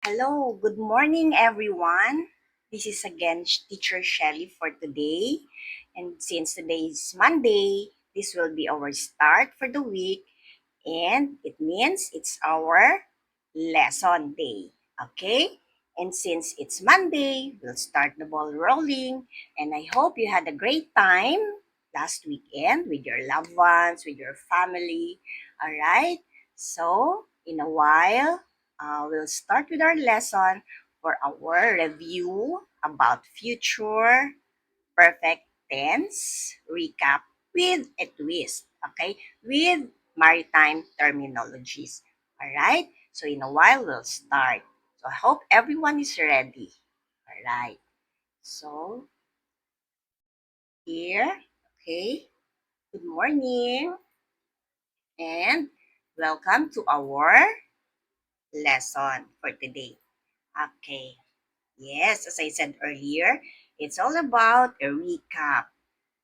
Hello, good morning everyone. This is again Teacher Shelly for today. And since today is Monday, this will be our start for the week and it means it's our lesson day. Okay? And since it's Monday, we'll start the ball rolling and I hope you had a great time last weekend with your loved ones, with your family. All right? So, in a while, we'll start with our lesson for our review about future perfect tense recap with a twist, okay? With maritime terminologies. All right? So in a while, we'll start. So I hope everyone is ready. All right. So here, okay. Good morning and welcome to our lesson for today. Okay. Yes, as I said earlier, it's all about a recap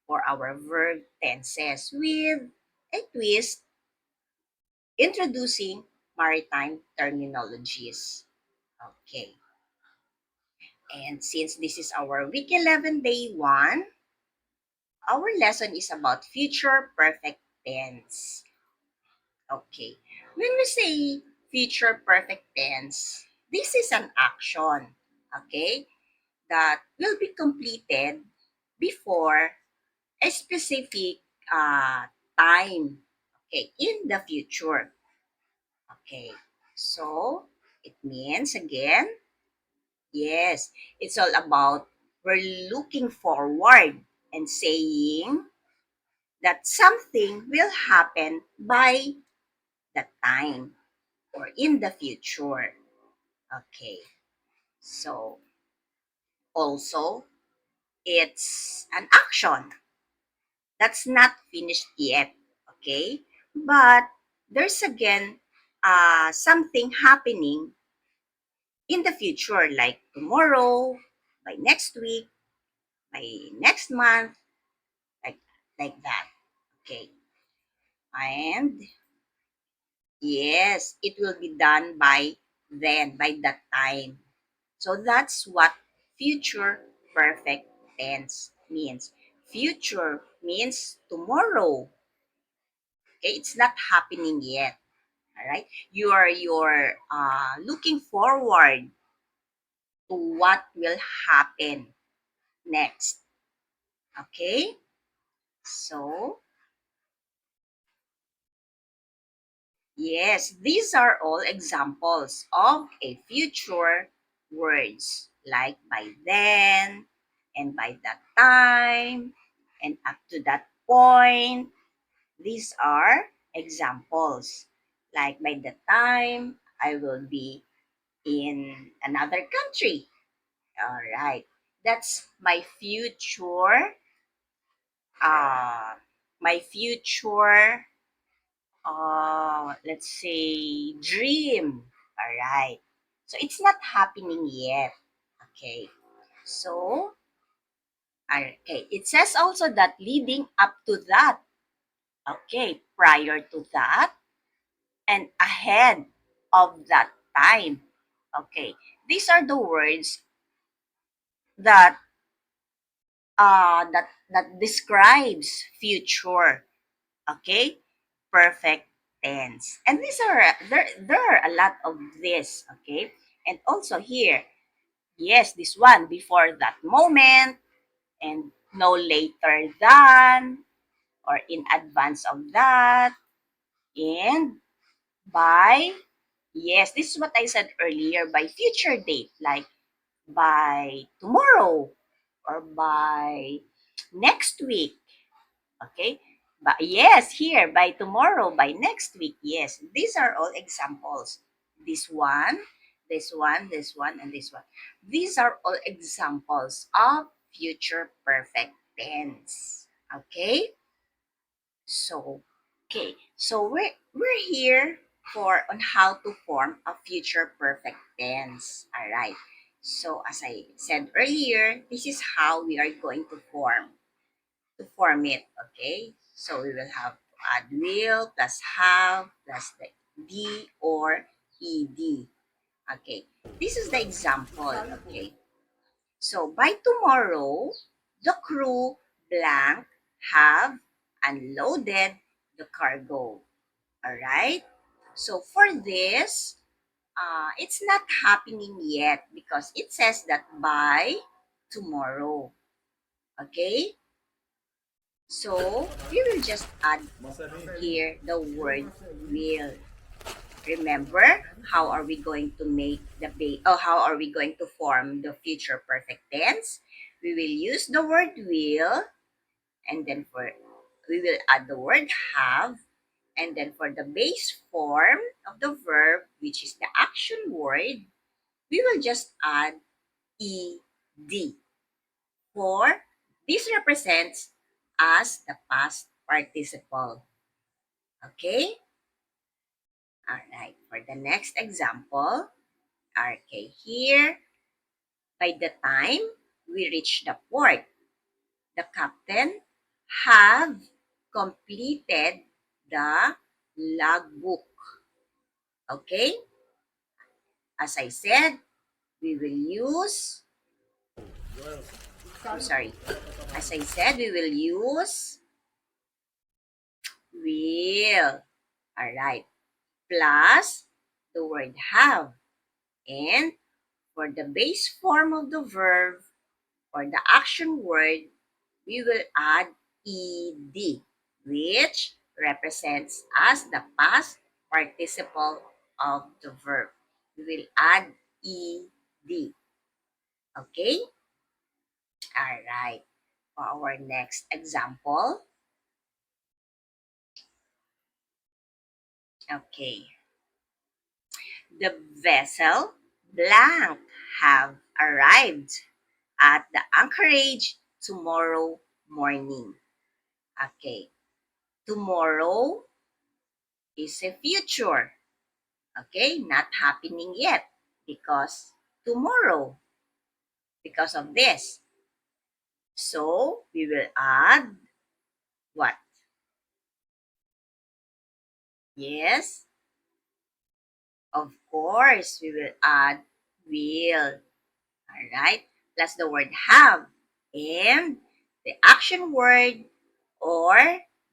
for our verb tenses with a twist introducing maritime terminologies. Okay. And since this is our week 11 day 1, our lesson is about future perfect tense. Okay. When we say future perfect tense, this is an action, okay, that will be completed before a specific time, okay, in the future. Okay, so it means again, yes, it's all about we're looking forward and saying that something will happen by the time or in the future. Okay, so also it's an action that's not finished yet. Okay, but there's again something happening in the future, like tomorrow, by next week, by next month, like like that. Okay. And yes, it will be done by then, by that time. So that's what future perfect tense means. Future means tomorrow. Okay, it's not happening yet. All right. You're looking forward to what will happen next. Okay? So, yes, these are all examples of a future words like by then and by that time and up to that point. These are examples. Like by the time I will be in another country. All right. That's uh my future let's say dream. All right. So it's not happening yet. Okay. So, okay. It says also that leading up to that. Okay. Prior to that and ahead of that time. Okay. These are the words that that describes future. Okay. Perfect tense. And these are there are a lot of this, okay? And also here, yes, this one before that moment and no later than or in advance of that and by yes, this is what I said earlier by future date like by tomorrow or by next week. Okay. But yes, here by tomorrow, by next week. Yes, these are all examples. This one, this one, this one, and this one. These are all examples of future perfect tense. Okay. So, okay. So we're here for on how to form a future perfect tense. All right. So as I said earlier, this is how we are going to form it, okay? So we will have to add will plus have plus the D or ED. Okay, this is the example. Okay, so by tomorrow, the crew blank have unloaded the cargo. All right. So for this, it's not happening yet because it says that by tomorrow. Okay. So we will just add here the word will. Remember, how are we going to make the how are we going to form the future perfect tense? We will use the word will, and then we will add the word have, and then for the base form of the verb, which is the action word, we will just add ed. For this represents as the past participle. Okay? Alright, for the next example, okay, here, by the time we reach the port, the captain have completed the logbook. Okay? As I said, we will use, I'm sorry, as I said, we will use will. Alright. Plus the word have. And for the base form of the verb or the action word, we will add ed, which represents as the past participle of the verb. We will add ed. Okay? All right. For our next example, okay. The vessel blank have arrived at the anchorage tomorrow morning. Okay. Tomorrow is a future. Okay, not happening yet because tomorrow, because of this. So we will add what? Yes, of course, we will add will. All right, plus the word have and the action word or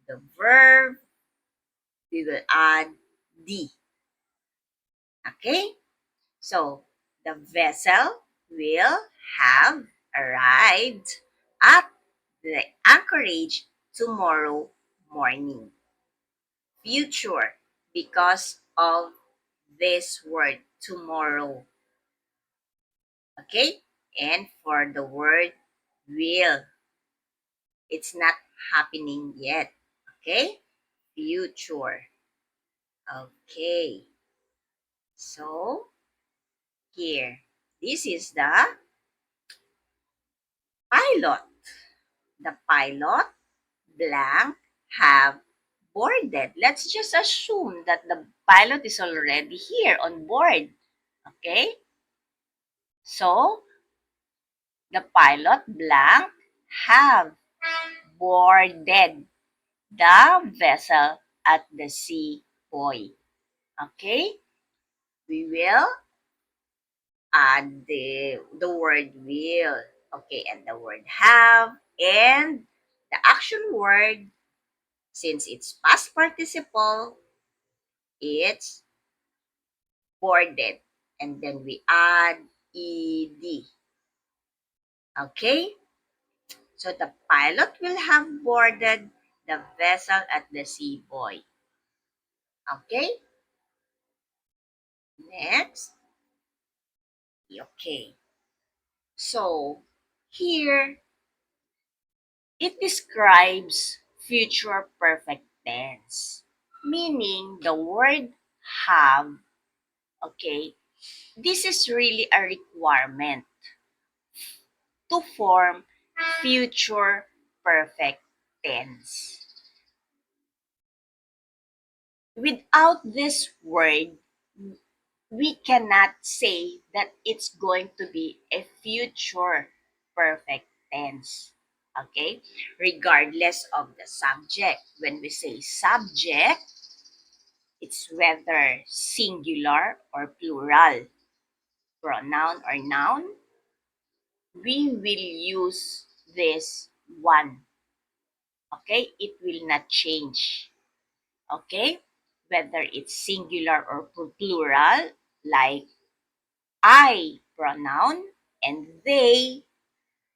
the verb, we will add D. Okay, so the vessel will have arrived at the anchorage tomorrow morning. Future, because of this word tomorrow. Okay? And for the word will, it's not happening yet. Okay? Future. Okay. So, here. This is the pilot. The pilot blank have boarded. Let's just assume that the pilot is already here on board. Okay? So, the pilot blank have boarded the vessel at the sea buoy. Okay? We will add the word will. Okay, and the word have and the action word, since it's past participle, it's boarded. And then we add ed. Okay? So the pilot will have boarded the vessel at the sea buoy. Okay? Next. Okay. So here it describes future perfect tense, meaning the word have. Okay, this is really a requirement to form future perfect tense. Without this word, we cannot say that it's going to be a future perfect tense. Okay? Regardless of the subject. When we say subject, it's whether singular or plural. pronoun or noun, we will use this one. Okay? It will not change. Okay? Whether it's singular or plural, like I pronoun and they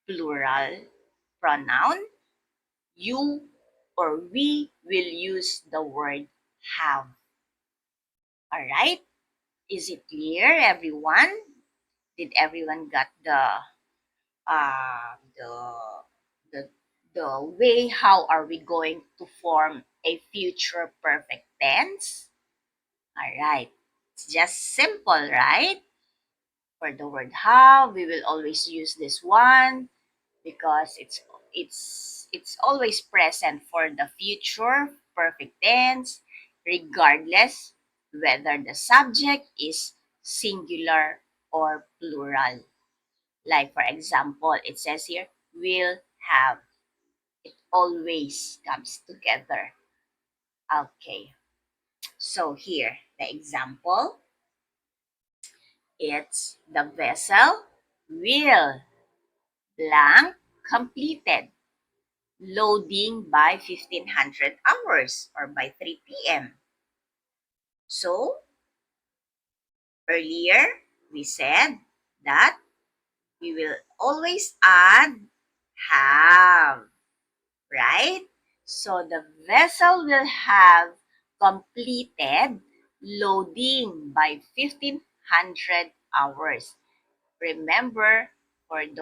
plural pronoun, you or we will use the word have. All right? Is it clear, everyone? Did everyone got uh, the the the way how are we going to form a future perfect tense? All right. It's just simple, right? For the word have, we will always use this one because it's always present for the future perfect tense regardless whether the subject is singular or plural. Like for example, it says here will have. It always comes together. Okay. So here the example, it's the vessel will blank completed loading by 1500 hours or by 3 p.m. So, earlier we said that we will always add have, right? So, the vessel will have completed loading by 1500 hours. Remember, for the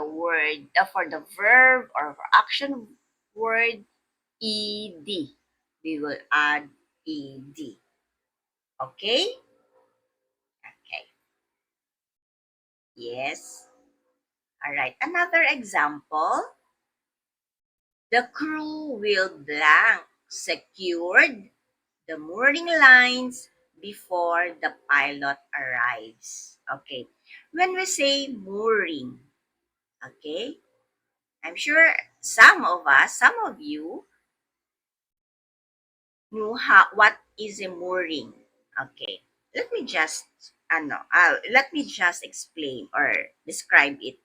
verb or for action word, ed. We will add ed. Okay? Okay. Yes. All right. Another example. The crew will blank secured the mooring lines before the pilot arrives. Okay. When we say mooring, okay, I'm sure some of you knew what is a mooring. Okay. Let me just explain or describe it.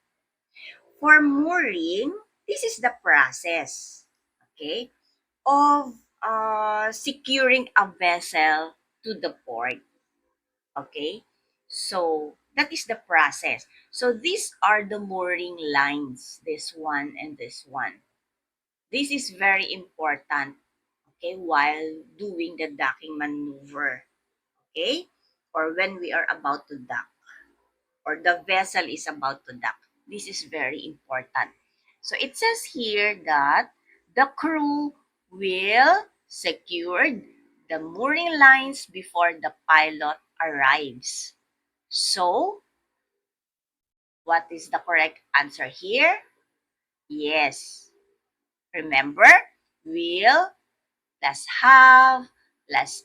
For mooring, this is the process, okay, of securing a vessel to the port, okay? So, that is the process. So, these are the mooring lines, this one and this one. This is very important, okay, while doing the docking maneuver, okay? Or when we are about to dock or the vessel is about to dock. This is very important. So it says here that the crew will secure the mooring lines before the pilot arrives. So, what is the correct answer here? Yes. Remember, will plus have plus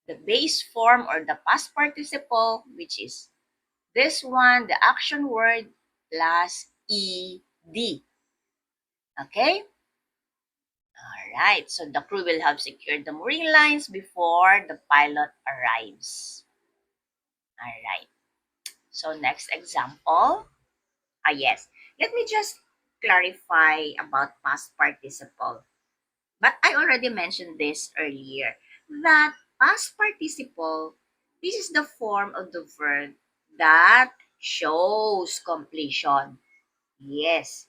the base form or the past participle, which is this one, the action word plus ed. Okay? Alright, so the crew will have secured the mooring lines before the pilot arrives. Alright, so next example. Yes. Let me just clarify about past participle. But I already mentioned this earlier that past participle, this is the form of the verb that shows completion. Yes,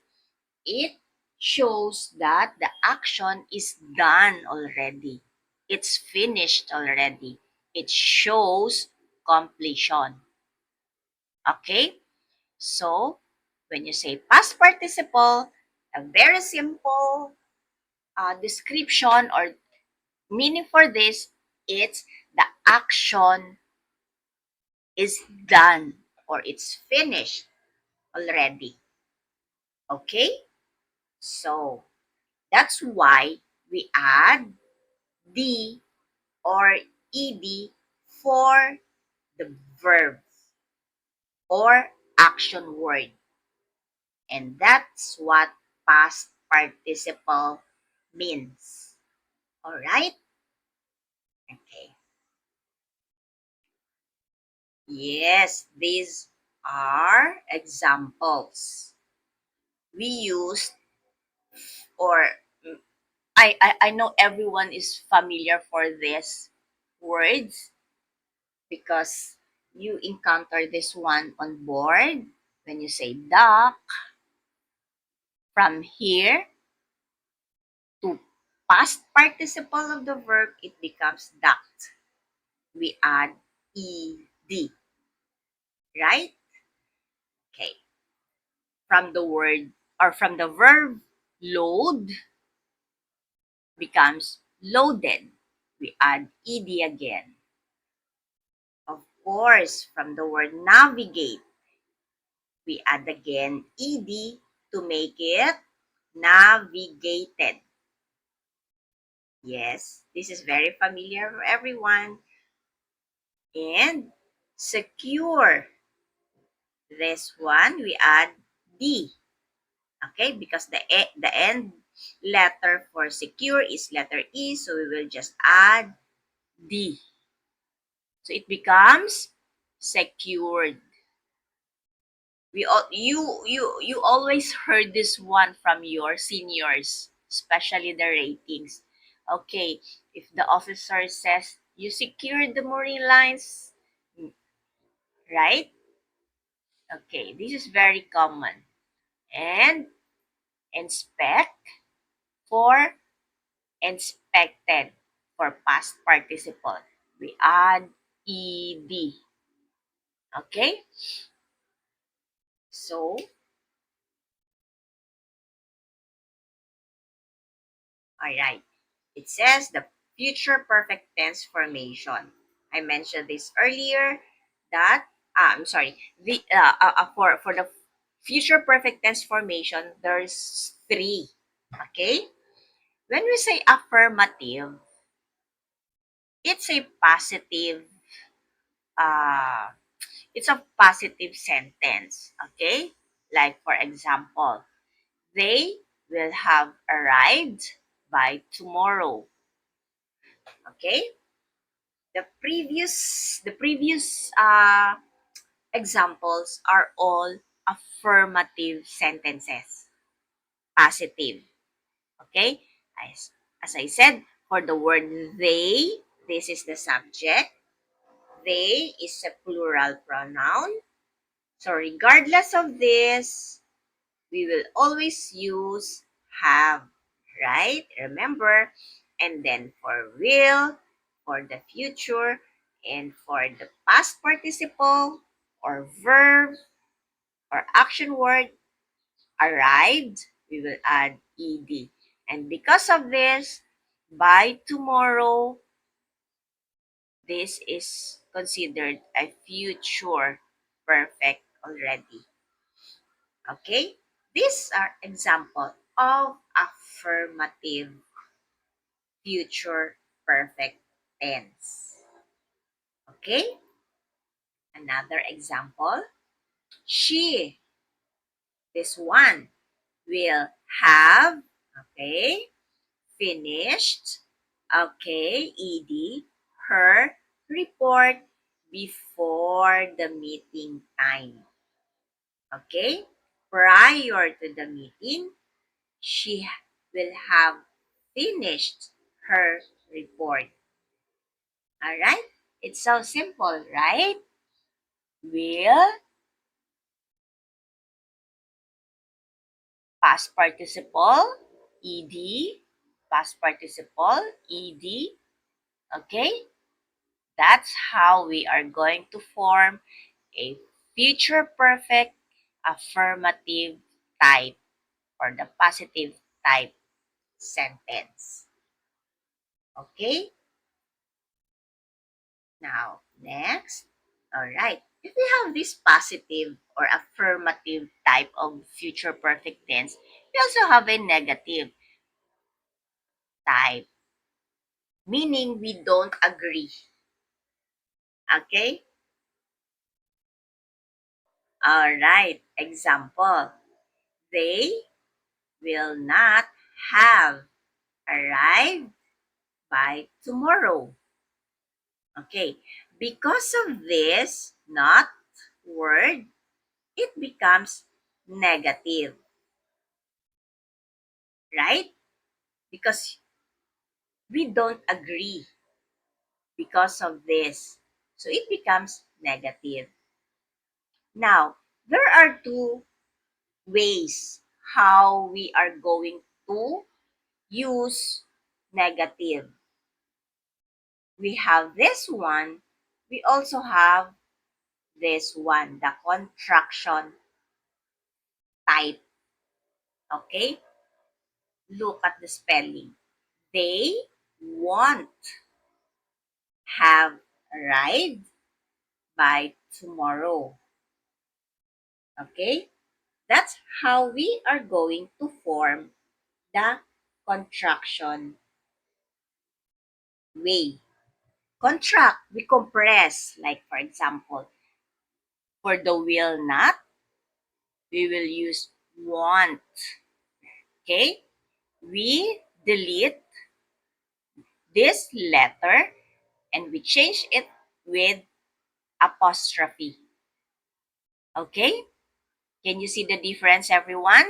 it shows that the action is done already. It's finished already. It shows completion. Okay? So, when you say past participle, a very simple description or meaning for this, it's the action is done or it's finished already. Okay? So, that's why we add D or ed for the verb or action word. And that's what past participle means. All right? Okay. Yes, this. are examples. We used, or I know everyone is familiar for these words because you encounter this one on board when you say duck. From here to past participle of the verb, it becomes ducked. We add ed, right? Okay. From the word, or from the verb load, becomes loaded. We add ed again. Of course, from the word navigate, we add again ed to make it navigated. Yes, this is very familiar for everyone. And secure, this one we add d. Okay, because the end letter for secure is letter E, so we will just add D. So it becomes secured. You always heard this one from your seniors, especially the ratings. Okay, if the officer says you secured the mooring lines, right? Okay, this is very common. And inspect for inspected, for past participle. We add ed. Okay? So, alright. It says the future perfect tense formation. I mentioned this earlier that, I'm sorry, for the future perfect tense formation, there's three. Okay? When we say affirmative, it's a positive, uh, it's a positive sentence. Okay? Like, for example, they will have arrived by tomorrow. Okay? The previous examples are all affirmative sentences, positive. Okay? As I said, for the word they, this is the subject. They is a plural pronoun. So regardless of this, we will always use have, right? Remember? And then for will, for the future, and for the past participle, or verb, or action word, arrived, we will add ed. And because of this, by tomorrow, this is considered a future perfect already. Okay? These are example of affirmative future perfect tense. Okay? Another example. She, this one, will have, okay, finished, okay, ed, her report before the meeting time. Okay? Prior to the meeting, she will have finished her report. Alright? It's so simple, right? Will, past participle, ed, past participle, ed. Okay? That's how we are going to form a future perfect affirmative type, or the positive type sentence. Okay? Now, next. All right. If we have this positive or affirmative type of future perfect tense, we also have a negative type, meaning we don't agree. Okay? All right. Example. They will not have arrived by tomorrow. Okay. Because of this not word, it becomes negative, right? Because we don't agree because of this. So it becomes negative. Now, there are two ways how we are going to use negative. We have this one. We also have this one, the contraction type. Okay? Look at the spelling. They won't have arrived by tomorrow. Okay? That's how we are going to form the contraction way. Contract, we compress. Like for example, for the will not, we will use want. Okay? We delete this letter and we change it with apostrophe. Okay? Can you see the difference, everyone?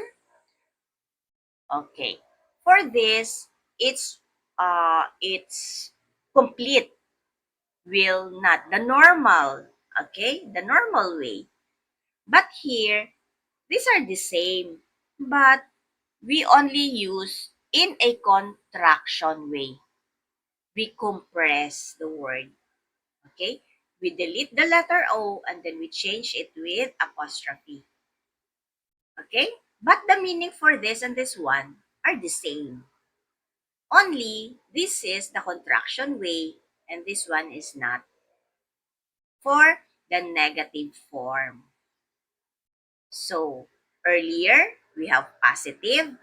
Okay. For this, it's complete will not the normal, okay? The normal way. But here, these are the same, but we only use in a contraction way. We compress the word, okay? We delete the letter O and then we change it with apostrophe, okay? But the meaning for this and this one are the same. Only this is the contraction way and this one is not for the negative form. So earlier we have positive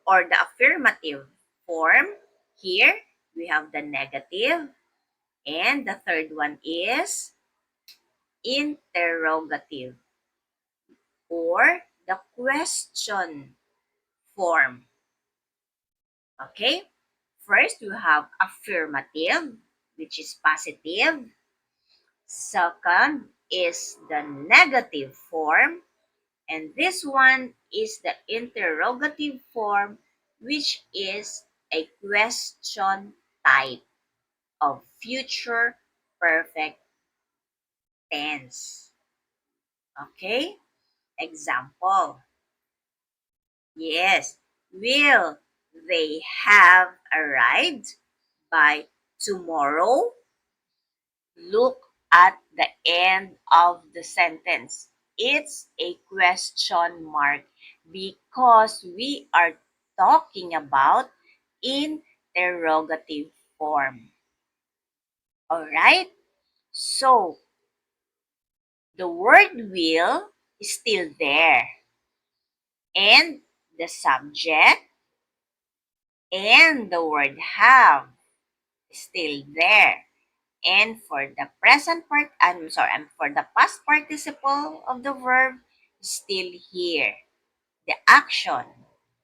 or the affirmative form. Here we have the negative and the third one is interrogative or the question form. Okay? First, you have affirmative, which is positive. Second is the negative form. And this one is the interrogative form, which is a question type of future perfect tense. Okay? Example. Yes. Will they have arrived by tomorrow? Look at the end of the sentence. It's a question mark because we are talking about interrogative form. All right? So, the word will is still there. And the subject and the word have is still there. And for the present part, and for the past participle of the verb, still here. The action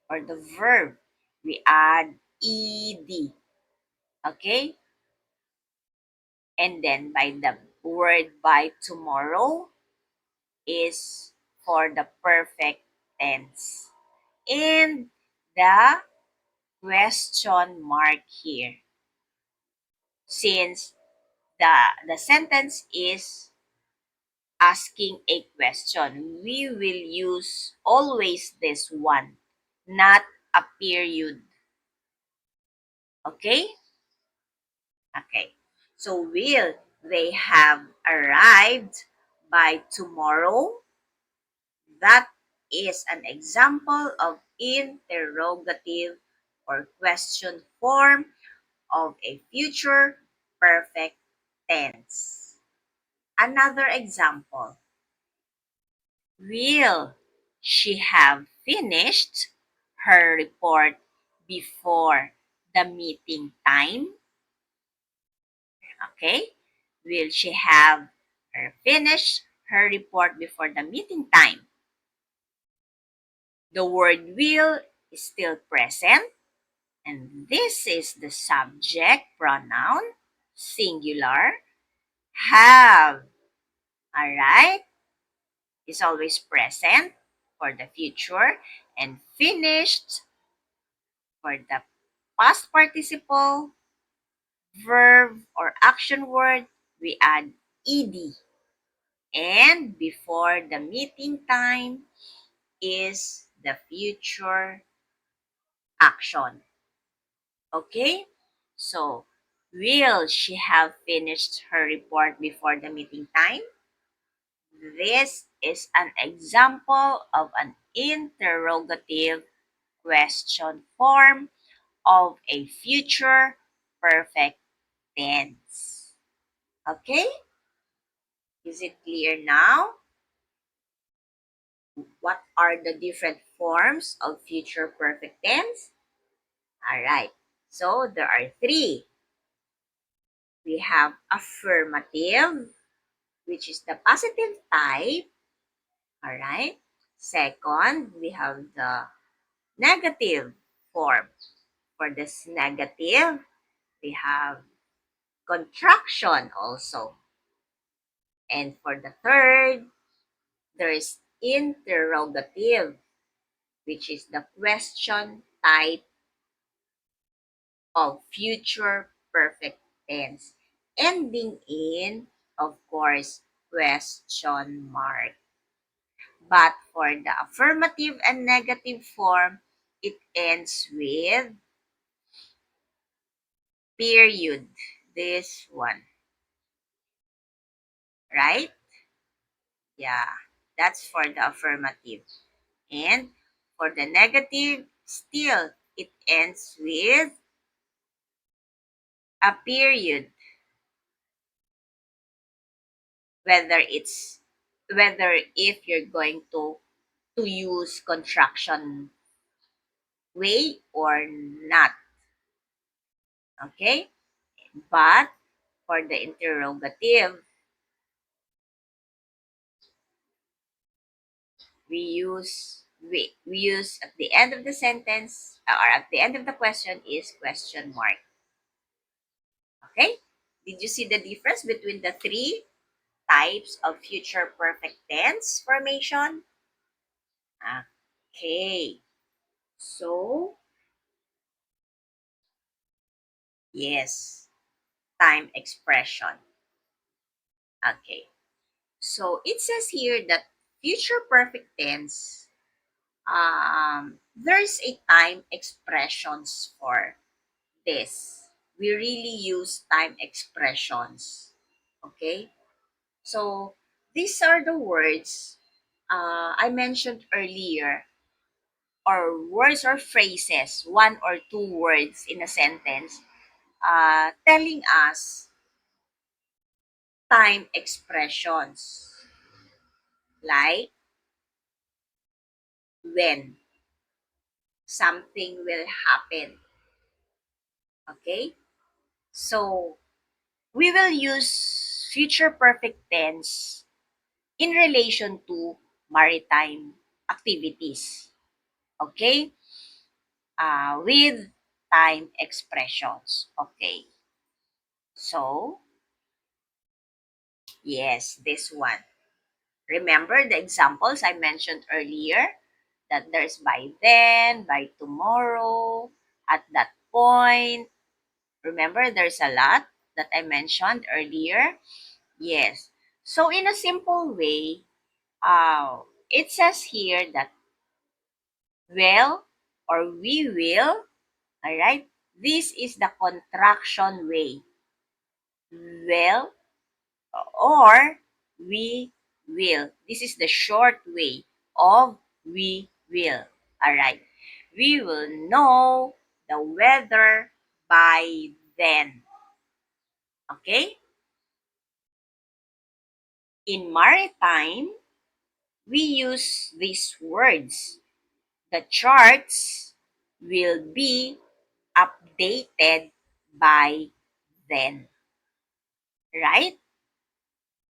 or the verb, we add ed. Okay? And then by the word by tomorrow is for the perfect tense. And the question mark here. Since the sentence is asking a question, we will use always this one, not a period. Okay? Okay. So will they have arrived by tomorrow? That is an example of interrogative or question form of a future perfect tense. Another example. Will she have finished her report before the meeting time? Okay. Will she have her finish her report before the meeting time? The word will is still present, and this is the subject pronoun, singular, have. Alright? is always present for the future, and finished for the past participle, verb, or action word, we add ed. And before the meeting time is the future action. Okay? So, will she have finished her report before the meeting time? This is an example of an interrogative question form of a future perfect tense. Okay? Is it clear now? What are the different forms of future perfect tense? All right. So there are three. We have affirmative, which is the positive type. All right. Second, we have the negative form. For this negative, we have contraction also. And for the third, there is interrogative, which is the question type of future perfect tense, ending in, of course, question mark. But for the affirmative and negative form, it ends with period. This one, right? Yeah, that's for the affirmative. And for the negative, still, it ends with a period, whether it's whether if you're going to use contraction way or not. Okay? But for the interrogative, we use at the end of the sentence or at the end of the question is question mark. Okay? Did you see the difference between the three types of future perfect tense formation? Okay. So, yes, time expression. Okay. So, it says here that future perfect tense, there's a time expressions for this. We really use time expressions. Okay? So, these are the words I mentioned earlier, or words or phrases, one or two words in a sentence, telling us time expressions like when something will happen. Okay? So, we will use future perfect tense in relation to maritime activities. Okay? With time expressions. Okay. So, yes, this one. Remember the examples I mentioned earlier? That there's by then, by tomorrow, at that point. Remember, there's a lot that I mentioned earlier? Yes. So, in a simple way, it says here that will or we will, all right? This is the contraction way. Will or we will. This is the short way of we will. All right. We will know the weather by then. Okay? In maritime, we use these words. The charts will be updated by then. Right?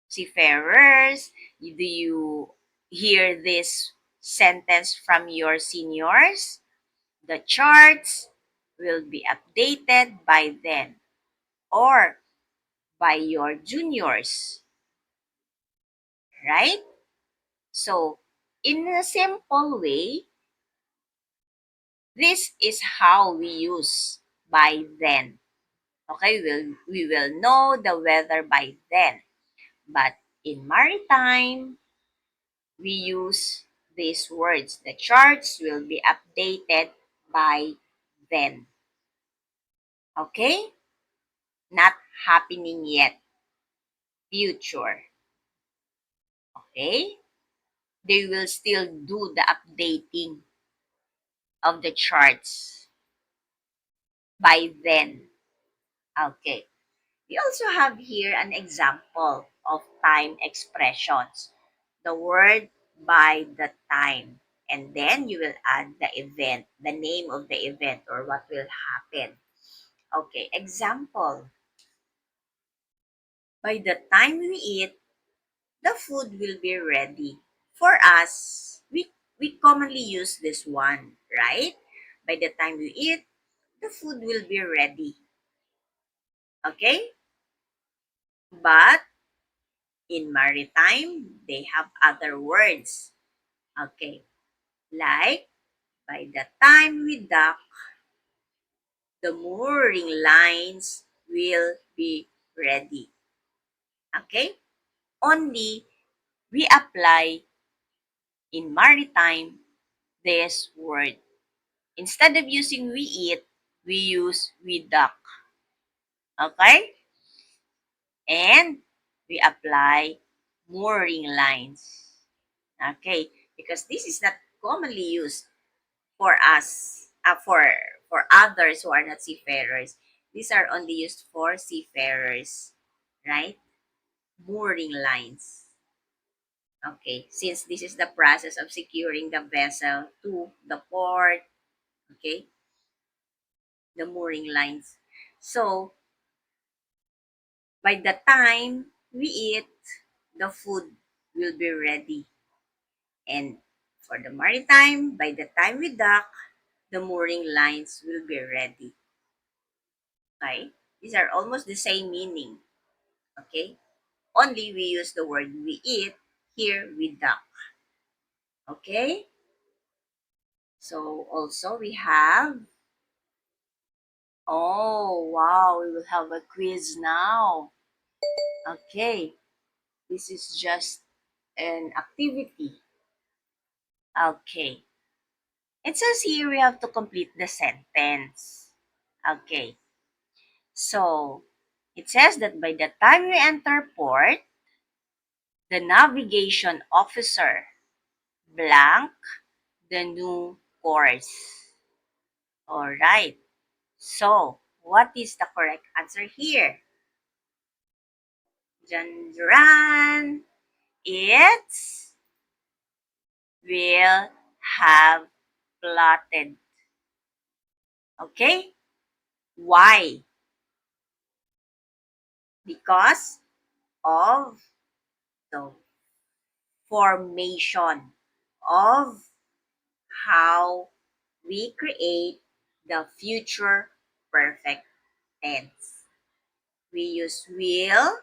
Seafarers, do you hear this sentence from your seniors? The charts will be updated by then, or by your juniors, right? So, in a simple way, this is how we use by then. Okay, we will know the weather by then. But in maritime, we use these words. The charts will be updated by then. Okay? Not happening yet. Future. Okay? They will still do the updating of the charts by then. Okay. We also have here an example of time expressions. The word by the time. And then you will add the event, the name of the event or what will happen. Okay, example. By the time we eat, the food will be ready. For us, we commonly use this one, right? By the time we eat, the food will be ready. Okay? But in maritime, they have other words. Okay. Like, by the time we dock, the mooring lines will be ready. Okay? Only we apply in maritime this word. Instead of using we eat, we use we dock. Okay? And we apply mooring lines. Okay? Because this is not commonly used for us, for others who are not seafarers. These are only used for seafarers, right? Mooring lines. Okay, since this is the process of securing the vessel to the port, okay, the mooring lines. So, by the time we eat, the food will be ready. And for the maritime, by the time we dock, the mooring lines will be ready. Okay? These are almost the same meaning. Okay? Only we use the word we eat, here we duck. Okay? So also we have, oh wow, we will have a quiz now. Okay, this is just an activity. Okay, it says here we have to complete the sentence. Okay, so it says that by the time we enter port, the navigation officer blank the new course. All right. So, what is the correct answer here? Janran, it's will have plotted. Okay? Why? Because of the formation of how we create the future perfect tense. We use will,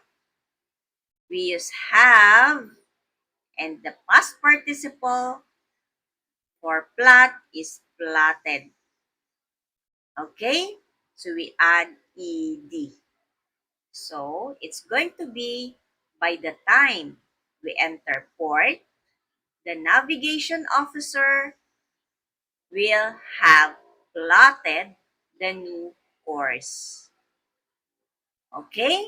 we use have, and the past participle for plot is plotted. Okay? So we add ed. So it's going to be by the time we enter port, the navigation officer will have plotted the new course. Okay?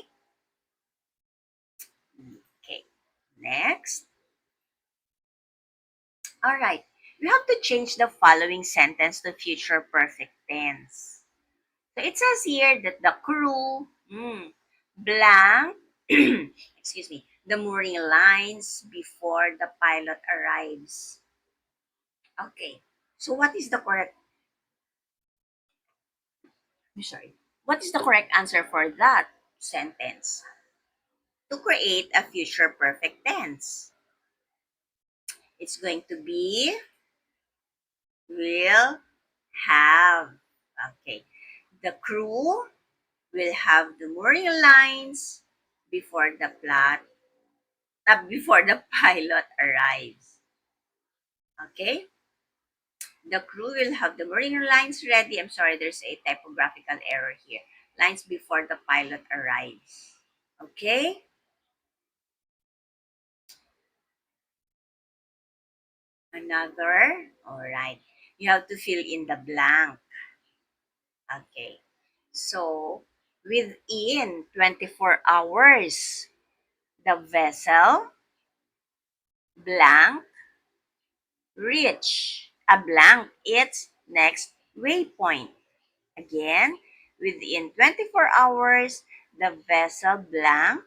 Okay. Next. All right. We have to change the following sentence to future perfect tense. So it says here that the crew, blank, excuse me, the mooring lines before the pilot arrives. Okay. So what is the correct, I'm sorry, what is the correct answer for that sentence? To create a future perfect tense, it's going to be will have. Okay. The crew will have the mooring lines before the before the pilot arrives. Okay? The crew will have the marine lines ready. I'm sorry, there's a typographical error here. Lines before the pilot arrives. Okay? Another. All right. You have to fill in the blank. Okay. So, within 24 hours, the vessel blank reach a blank its next waypoint. Again, within 24 hours, the vessel blank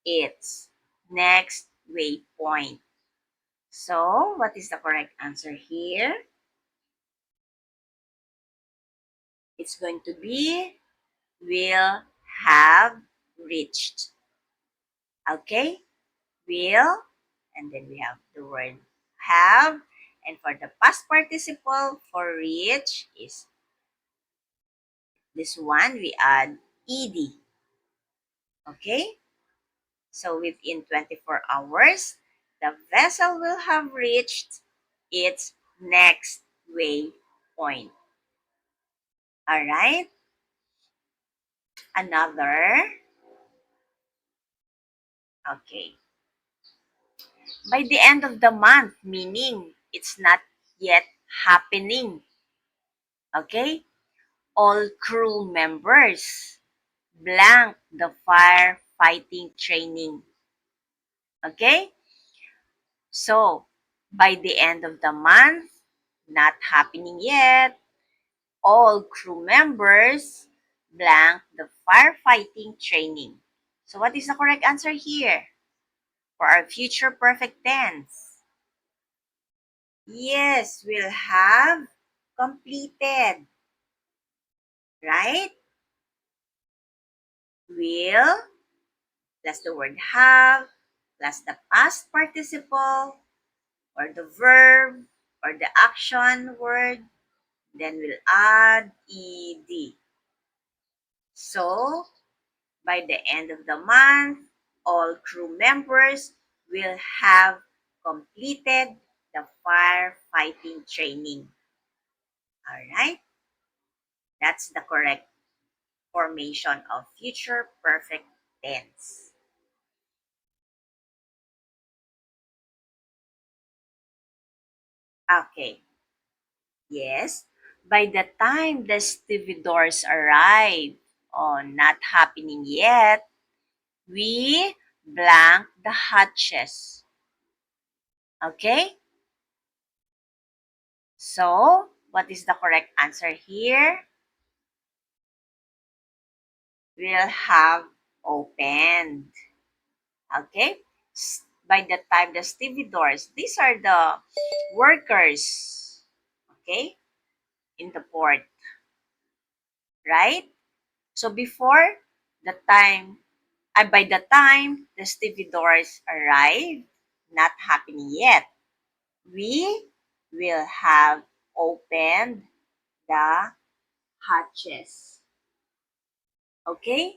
its next waypoint. So, what is the correct answer here? It's going to be will have reached. Okay? Will, and then we have the word have. And for the past participle for reach is this one, we add ed. Okay? So within 24 hours, the vessel will have reached its next waypoint. All right? Another. Okay. By the end of the month, meaning it's not yet happening. Okay? All crew members blank the firefighting training. Okay? So, by the end of the month, not happening yet, all crew members blank the firefighting training. So, what is the correct answer here for our future perfect tense? Yes, we'll have completed, right? Will plus the word have plus the past participle or the verb or the action word, then we'll add ed. So, by the end of the month, all crew members will have completed the firefighting training. All right? That's the correct formation of future perfect tense. Okay. Yes. By the time the stevedores arrive, oh, not happening yet, we blank the hatches. Okay? So, what is the correct answer here? We'll have opened. Okay? By the time the stevedores, these are the workers, okay, in the port, right? So before the time, by the time the stevedores arrive, not happening yet, we will have opened the hatches. Okay?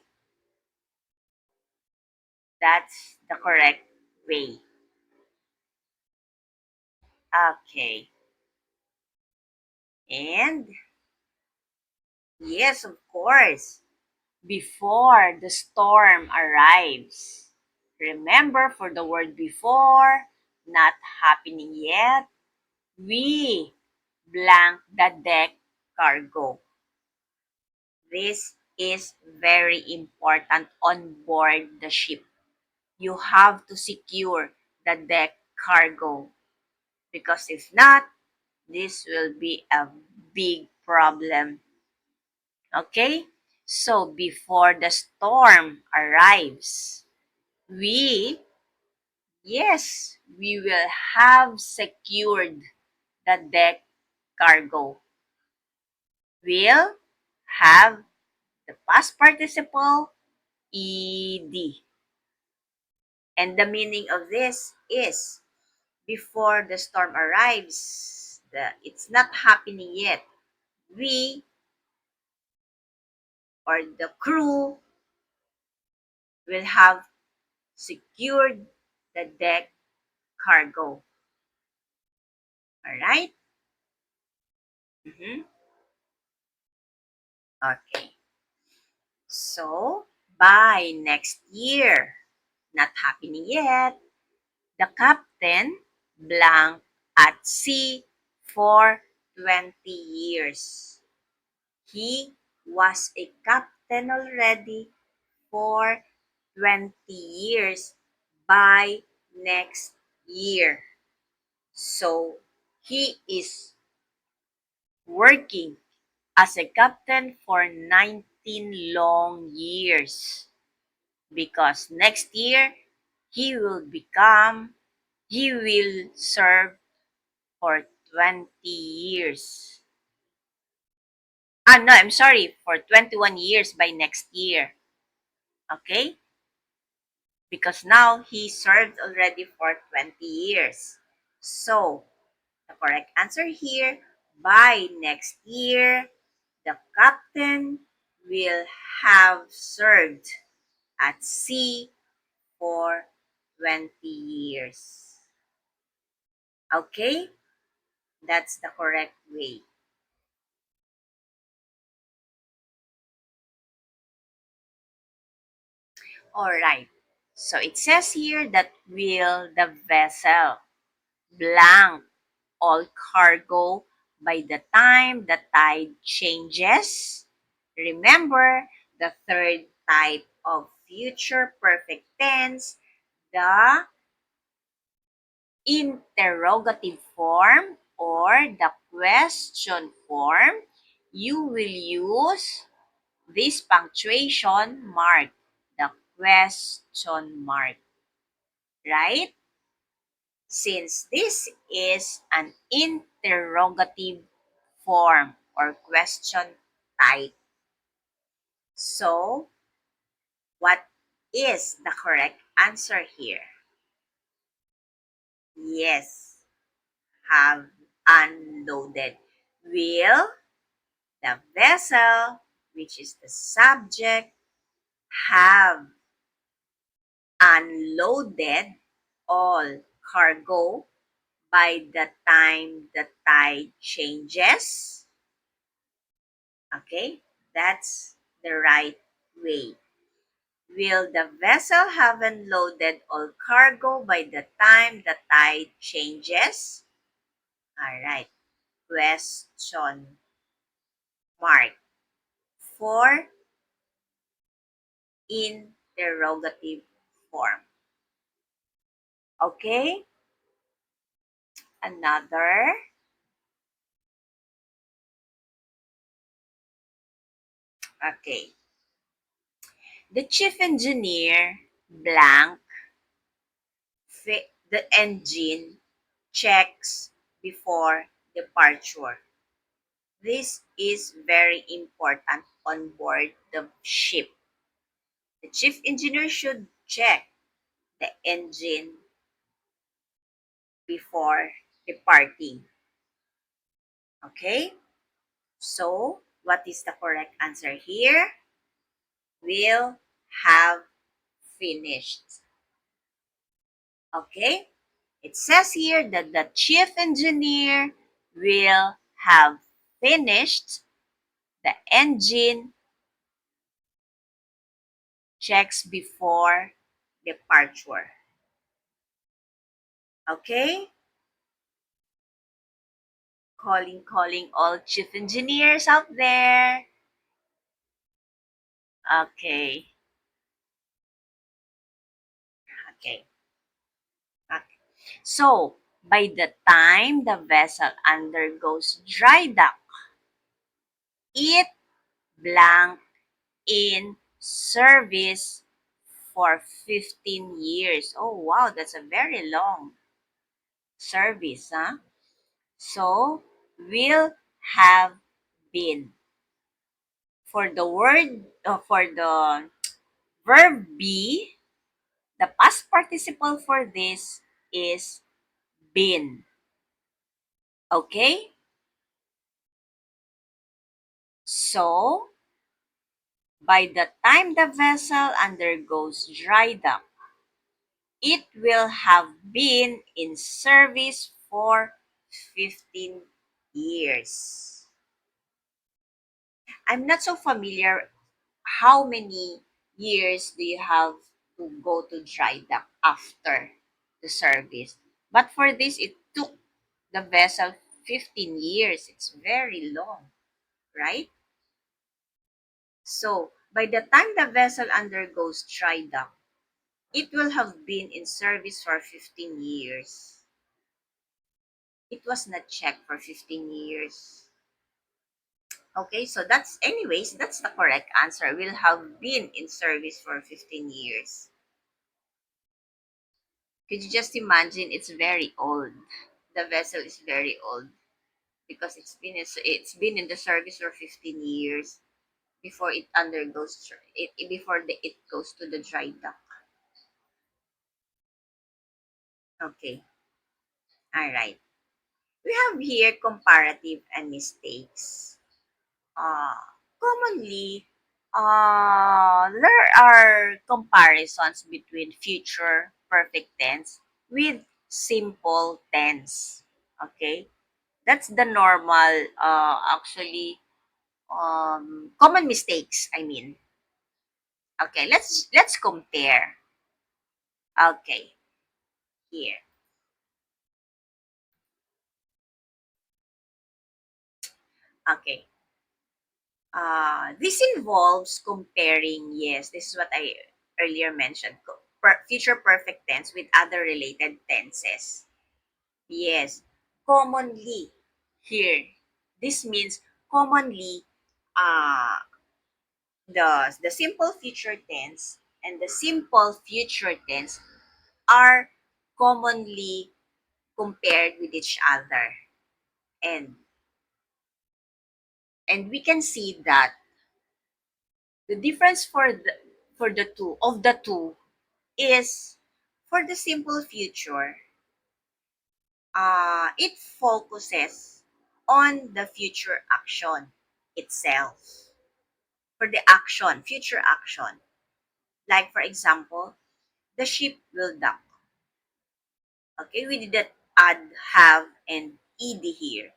That's the correct way. Okay. And yes, of course, before the storm arrives. Remember, for the word before, not happening yet, we blank the deck cargo. This is very important on board the ship. You have to secure the deck cargo because if not, this will be a big problem. Okay? So before the storm arrives, we, yes, we will have secured the deck cargo. Will have the past participle ed. And the meaning of this is before the storm arrives, it's not happening yet. We or the crew will have secured the deck cargo. All All right? Mhm. Okay. So, by next year, not happening yet, the captain blank at sea for 20 years. He was a captain already for 20 years by next year. So, he is working as a captain for 19 long years because next year he will become, he will serve for 20 years. No, I'm sorry, for 21 years by next year. Okay? Because now he served already for 20 years. So, the correct answer here, by next year, the captain will have served at sea for 20 years. Okay? That's the correct way. All right. So it says here that will the vessel blank all cargo by the time the tide changes? Remember the third type of future perfect tense, the interrogative form or the question form. You will use this punctuation mark, the question mark, right? Since this is an interrogative form or question type. So, what is the correct answer here? Yes, have unloaded. Will the vessel, which is the subject, have unloaded all cargo by the time the tide changes? Okay, that's the right way. Will the vessel have unloaded all cargo by the time the tide changes? All right, question mark for interrogative form. Okay, another. Okay, the chief engineer blank the engine checks before departure. This is very important on board the ship. The chief engineer should check the engine before departing. Okay? So, what is the correct answer here? Will have finished. Okay? It says here that the chief engineer will have finished the engine checks before departure. Okay? Calling all chief engineers out there. Okay. Okay. Okay. So, by the time the vessel undergoes dry dock, it blank in service for 15 years. Oh, wow, that's a very long service, huh? So, will have been. For the verb be, the past participle for this is been. Okay? So, by the time the vessel undergoes dry dock, it will have been in service for 15 years. I'm not so familiar how many years do you have to go to dry dock after the service. But for this, it took the vessel 15 years. It's very long, right? So, by the time the vessel undergoes dry dock, it will have been in service for 15 years. It was not checked for 15 years. Okay, so that's the correct answer. Will have been in service for 15 years. Could you just imagine it's very old? The vessel is very old because it's been in the service for 15 years before it undergoes it goes to the dry dock. Okay. All right. We have here comparative and mistakes. Uh, Commonly, there are comparisons between future perfect tense with simple tense. Okay, that's the normal, common mistakes. I mean, okay, let's compare. Okay, here. Okay, this involves comparing. Yes, this is what I earlier mentioned. Future perfect tense with other related tenses. Yes, commonly here. This means commonly, uh, the simple future tense and the simple future tense are commonly compared with each other. And we can see that the difference for the two is for the simple future, it focuses on the future action itself. For the action, future action. Like for example, the ship will dock. Okay, we didn't add have and ed here.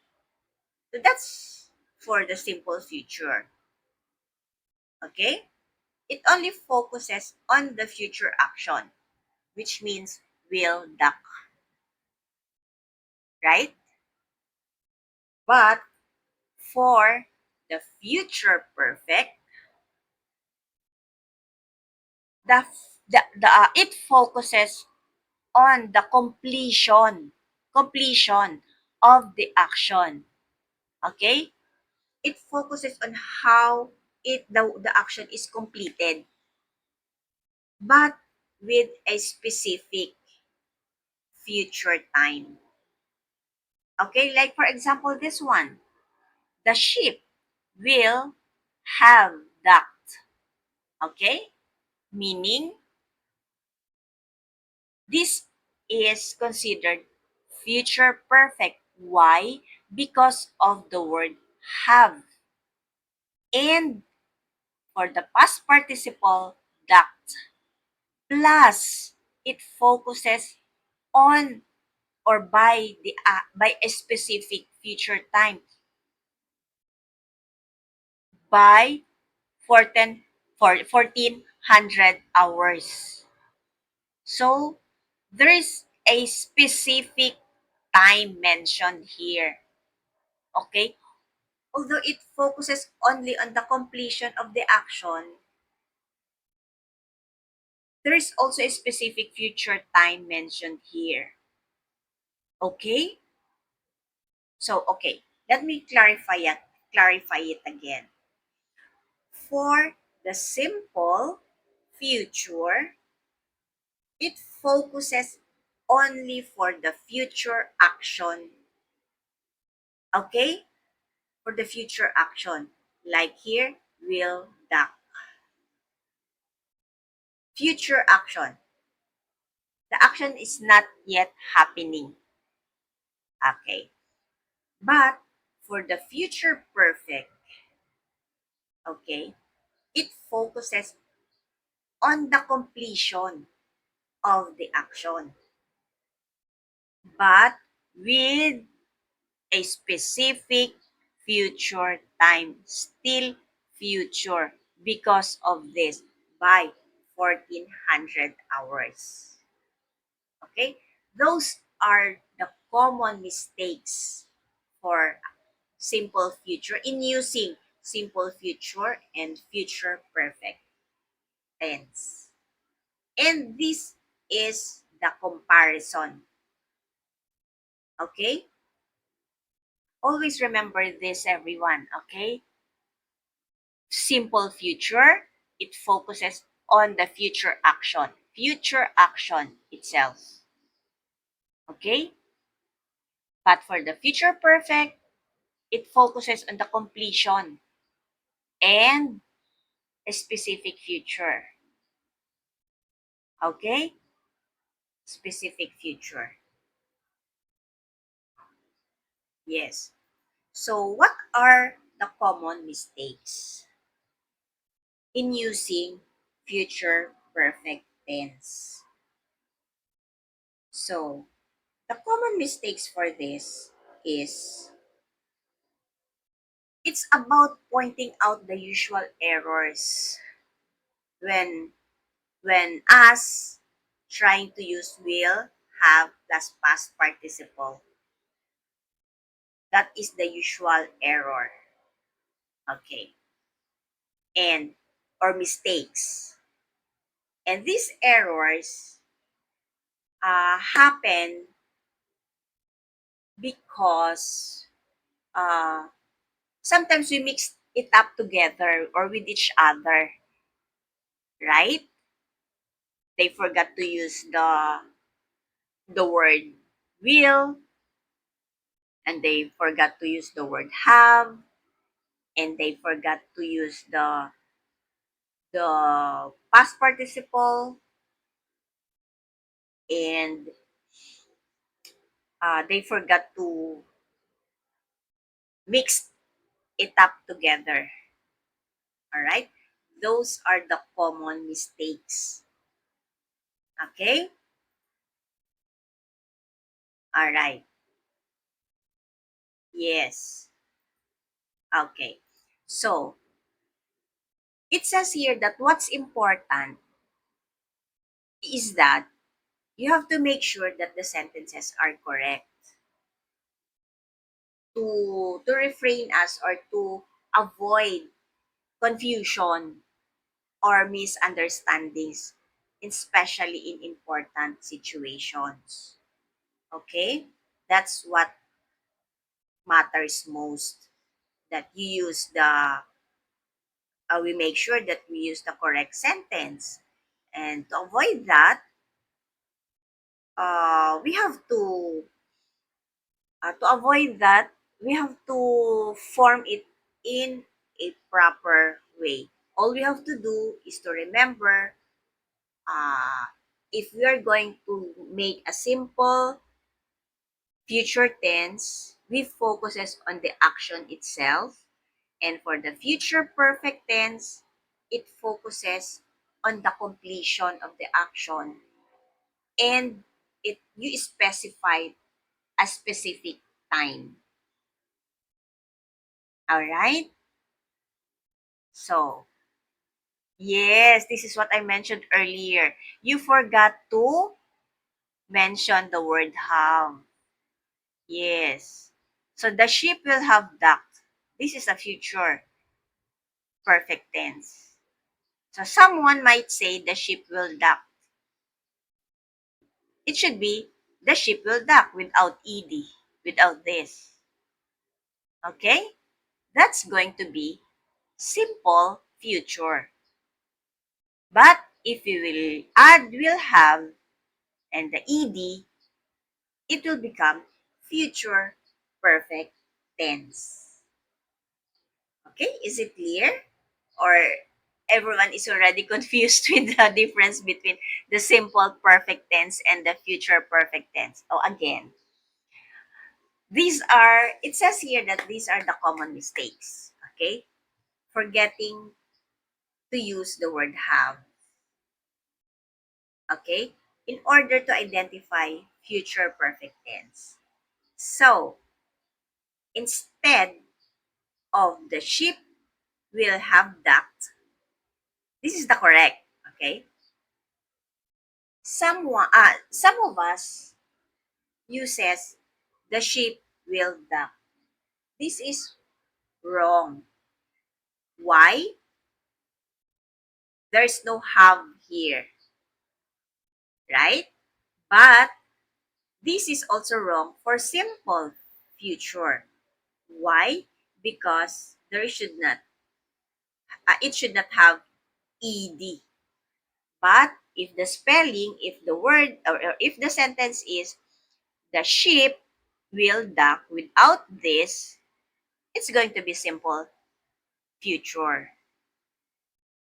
So that's for the simple future. Okay? It only focuses on the future action, which means will dock, right? But for the future perfect, it focuses on the completion of the action. Okay, it focuses on how the action is completed, but with a specific future time. Okay, like for example this one, the ship will have docked. Okay, meaning this is considered future perfect. Why? Because of the word have. And for the past participle, docked. Plus, it focuses on or by a specific future time by 14, 1400 hours. So, there is a specific time mentioned here. Okay? Although it focuses only on the completion of the action, there is also a specific future time mentioned here. Okay? So, okay, let me clarify it again. For the simple future, it focuses only for the future action. Okay? For the future action. Like here, will duck. Future action. The action is not yet happening. Okay. But for the future perfect, okay, it focuses on the completion of the action, but with a specific future time, still future, because of this, by 1400 hours. Okay? Those are the common mistakes for simple future in using simple future and future perfect tense. And this is the comparison. Okay? Always remember this, everyone. Okay? Simple future, it focuses on the future action itself. Okay? But for the future perfect, it focuses on the completion and a specific future. Okay? Specific future. Yes. So, what are the common mistakes in using future perfect tense? So, the common mistakes for this is it's about pointing out the usual errors when us trying to use will, have plus past participle. That is the usual error. Okay. And or mistakes. And these errors happen because uh, sometimes we mix it up together or with each other, right? They forgot to use the word will, and they forgot to use the word have, and they forgot to use the past participle, and they forgot to mix it up together. All right? Those are the common mistakes. Okay? All right. Yes. Okay. So, it says here that what's important is that you have to make sure that the sentences are correct to refrain us or to avoid confusion or misunderstandings, especially in important situations. Okay? That's what matters most. That you use we make sure that we use the correct sentence. And to avoid that, we have to avoid that, we have to form it in a proper way. All we have to do is to remember uh, if we are going to make a simple future tense, we focuses on the action itself. And for the future perfect tense, it focuses on the completion of the action, and it you specified a specific time. All right? So, yes, this is what I mentioned earlier. You forgot to mention the word have. Yes. So the ship will have docked. This is a future perfect tense. So someone might say the ship will dock. It should be the ship will dock without ed, without this. Okay? That's going to be simple future. But if you will add will have and the ed, it will become future perfect tense. Okay? Is it clear? Or everyone is already confused with the difference between the simple perfect tense and the future perfect tense? Oh, again, it says here that these are the common mistakes. Okay? Forgetting to use the word have. Okay? In order to identify future perfect tense. So, Instead of the ship will have docked. This is the correct, okay? Some of us uses the ship will dock. This is wrong. Why? There's no have here, right? But this is also wrong for simple future. Why? Because it should not have ed. But if the spelling, if the word, or if the sentence is the ship will dock without this, it's going to be simple future,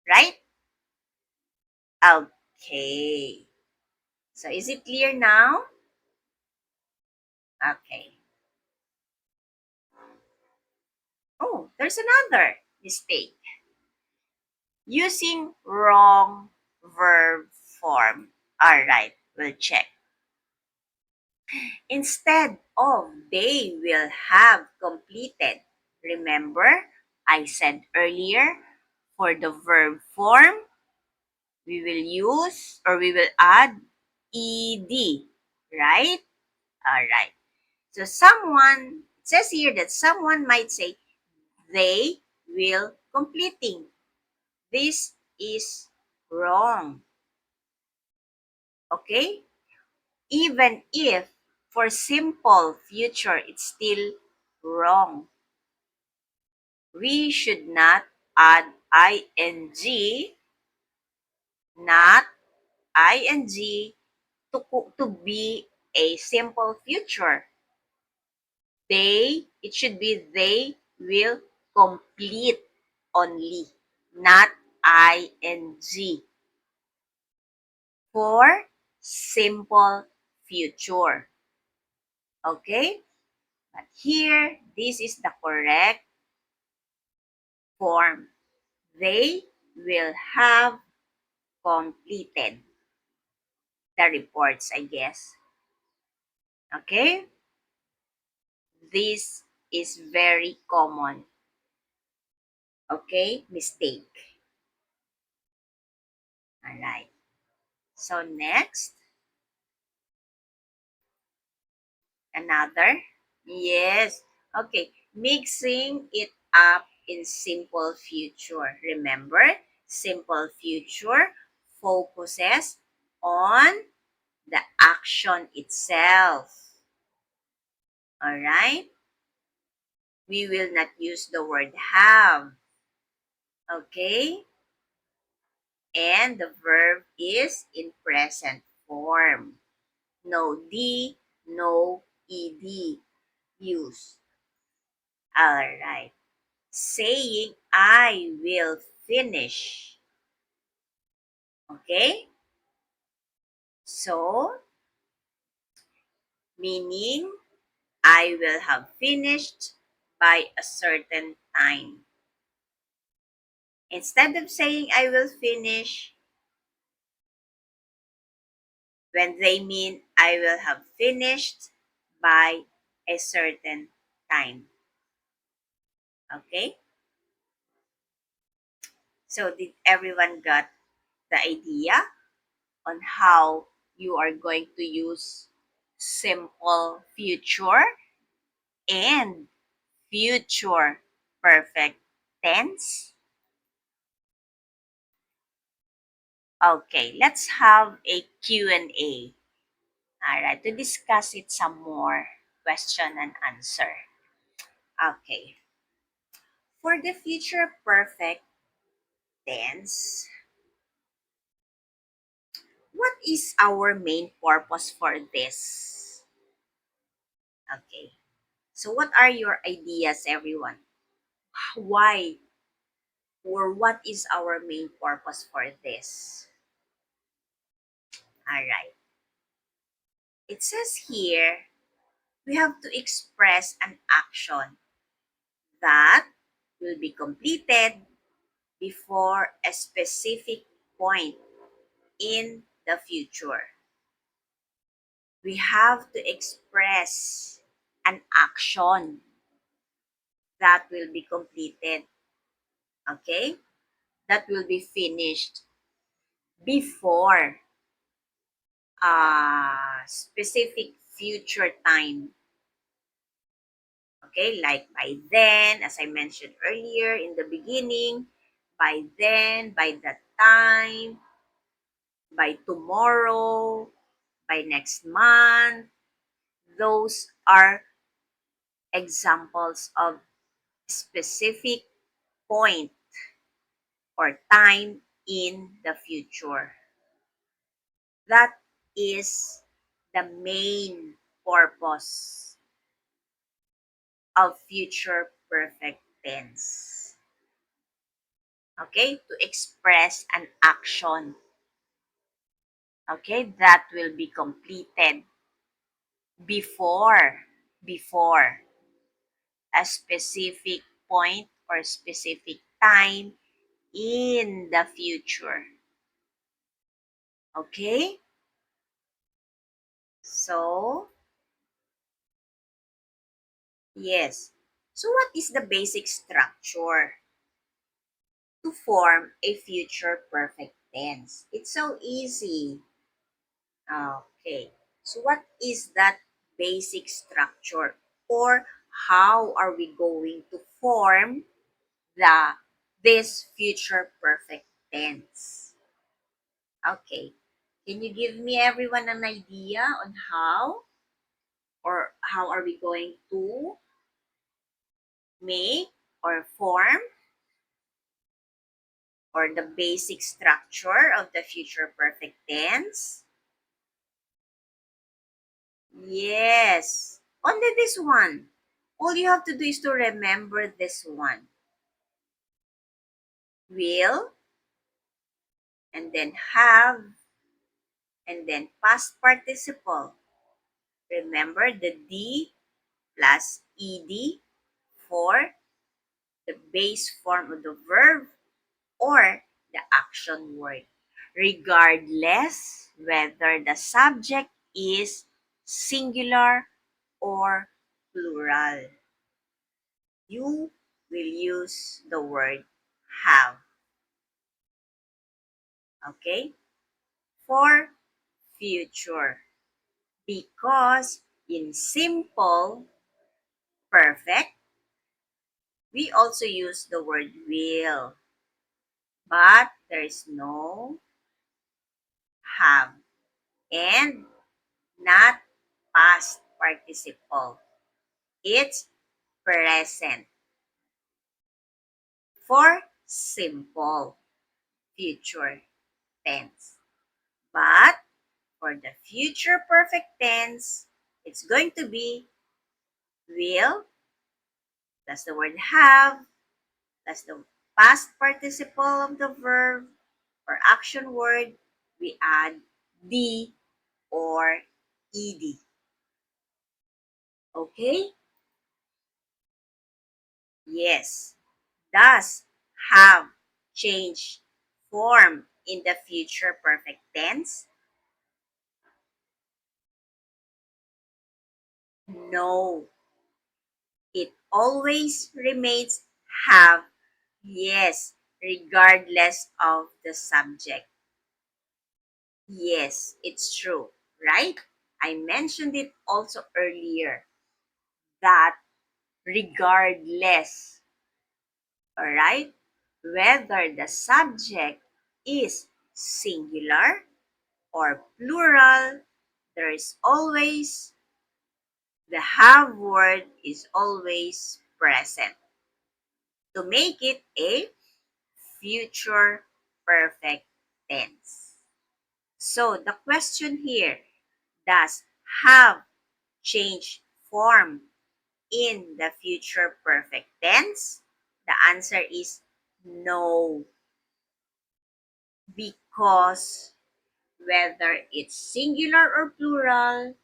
right? Okay. So is it clear now? Okay. Oh, there's another mistake. Using wrong verb form. All right, we'll check. Instead of they will have completed. Remember, I said earlier, for the verb form, we will use or we will add ed, right? All right. So it says here that someone might say, they will completing. This is wrong. Okay? Even if for simple future, it's still wrong. We should not add ing, not ing to be a simple future. It should be they will complete only, not ing for simple future. Okay? But here, this is the correct form. They will have completed the reports, I guess. Okay? This is very common. Okay? Mistake. Alright. So next, another. Yes. Okay. Mixing it up in simple future. Remember, simple future focuses on the action itself. Alright? We will not use the word have. Okay? And the verb is in present form. No D, no ED use. Alright. Saying I will finish. Okay? So, meaning I will have finished by a certain time. Instead of saying I will finish, when they mean I will have finished by a certain time. Okay? So, did everyone got the idea on how you are going to use simple future and future perfect tense? Okay, let's have a Q&A. All right, to discuss it some more, question and answer. Okay, for the future perfect tense, what is our main purpose for this? Okay, so what are your ideas, everyone? Why or what is our main purpose for this? All right, it says here we have to express an action that will be completed before a specific point in the future. We have to express an action that will be completed. Okay? That will be finished before a specific future time. Okay? Like by then, as I mentioned earlier in the beginning, by then, by that time, by tomorrow, by next month. Those are examples of specific point or time in the future. That is the main purpose of future perfect tense. Okay? To express an action. Okay? That will be completed before a specific point or specific time in the future. Okay? So, yes. So, what is the basic structure to form a future perfect tense? It's so easy. Okay. So, what is that basic structure? Or how are we going to form the this future perfect tense? Okay. Can you give me everyone an idea on how or how are we going to make or form or the basic structure of the future perfect tense? Yes. Only this one. All you have to do is to remember this one. Will, and then have, and then past participle. Remember the D plus ed for the base form of the verb or the action word, regardless whether the subject is singular or plural. You will use the word have, okay, for future because in simple perfect, we also use the word will, but there is no have and not past participle. It's present for simple future tense. But for the future perfect tense, it's going to be will plus the word have plus the past participle of the verb or action word. We add D or ed. Okay? Yes. Does have change form in the future perfect tense? No. It always remains have, yes, regardless of the subject. Yes, it's true, right? I mentioned it also earlier that regardless, all right, whether the subject is singular or plural, there is always the have word is always present to make it a future perfect tense. So the question here, does have change form in the future perfect tense? The answer is no, because whether it's singular or plural,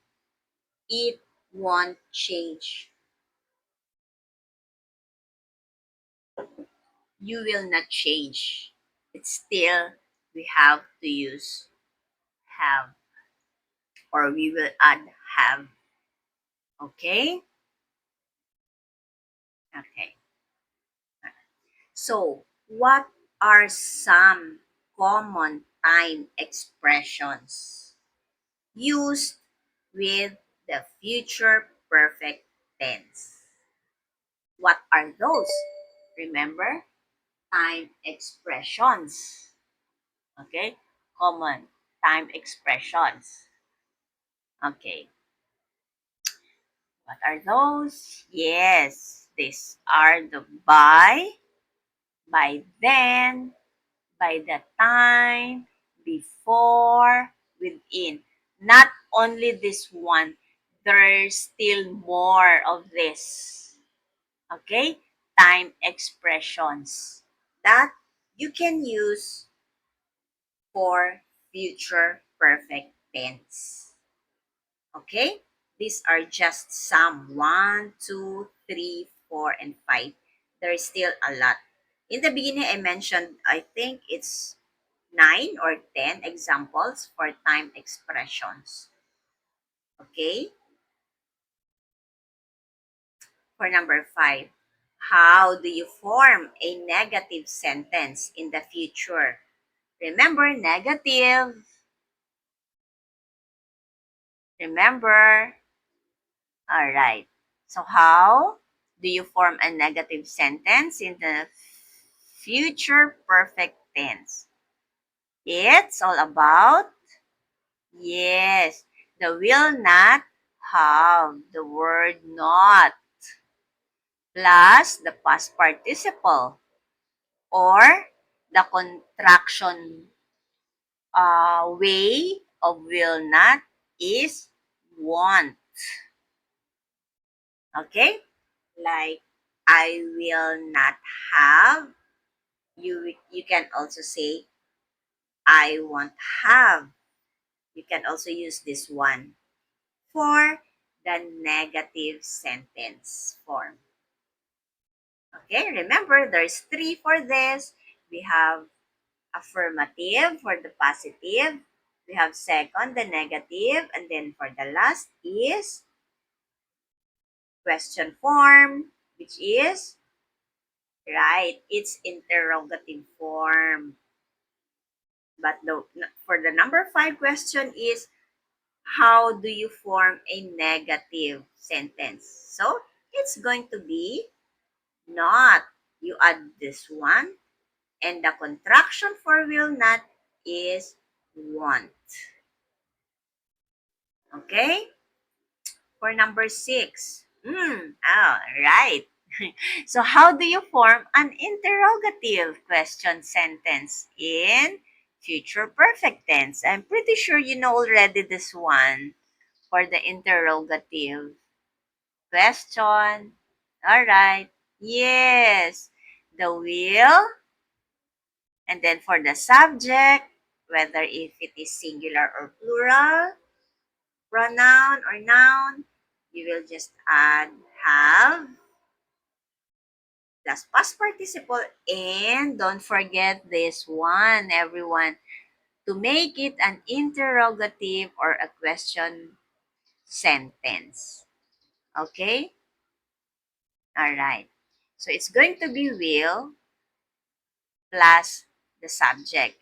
it won't change. You will not change. It's still, we have to use have or we will add have. Okay? Okay. So, what are some common time expressions used with the future perfect tense? What are those? Remember, time expressions. Okay? Common time expressions. Okay. What are those? Yes, these are the by then, by the time, before, within. Not only this one, there's still more of this. Okay? Time expressions that you can use for future perfect tense. Okay? These are just some. One, two, three, four, and five. There's still a lot. In the beginning, I mentioned, I think it's 9 or 10 examples for time expressions. Okay? For number 5, how do you form a negative sentence in the future? Remember, negative. Remember. All right. So, how do you form a negative sentence in the future perfect tense? It's all about, yes, the will not have, the word not, plus the past participle or the contraction way of will not is want. Okay? Like, I will not have. You can also say, I won't have. You can also use this one for the negative sentence form. Okay, remember there's three for this. We have affirmative for the positive. We have second, the negative. And then for the last is question form, which is, right, it's interrogative form. But for the number 5 question is, how do you form a negative sentence? So, it's going to be not. You add this one, and the contraction for will not is want. Okay? For number 6. Oh, right. So, how do you form an interrogative question sentence in future perfect tense? I'm pretty sure you know already this one for the interrogative question. All right. Yes. The will. And then for the subject, whether if it is singular or plural, pronoun or noun, you will just add have plus past participle, and don't forget this one, everyone, to make it an interrogative or a question sentence. Okay? All right. So it's going to be will plus the subject.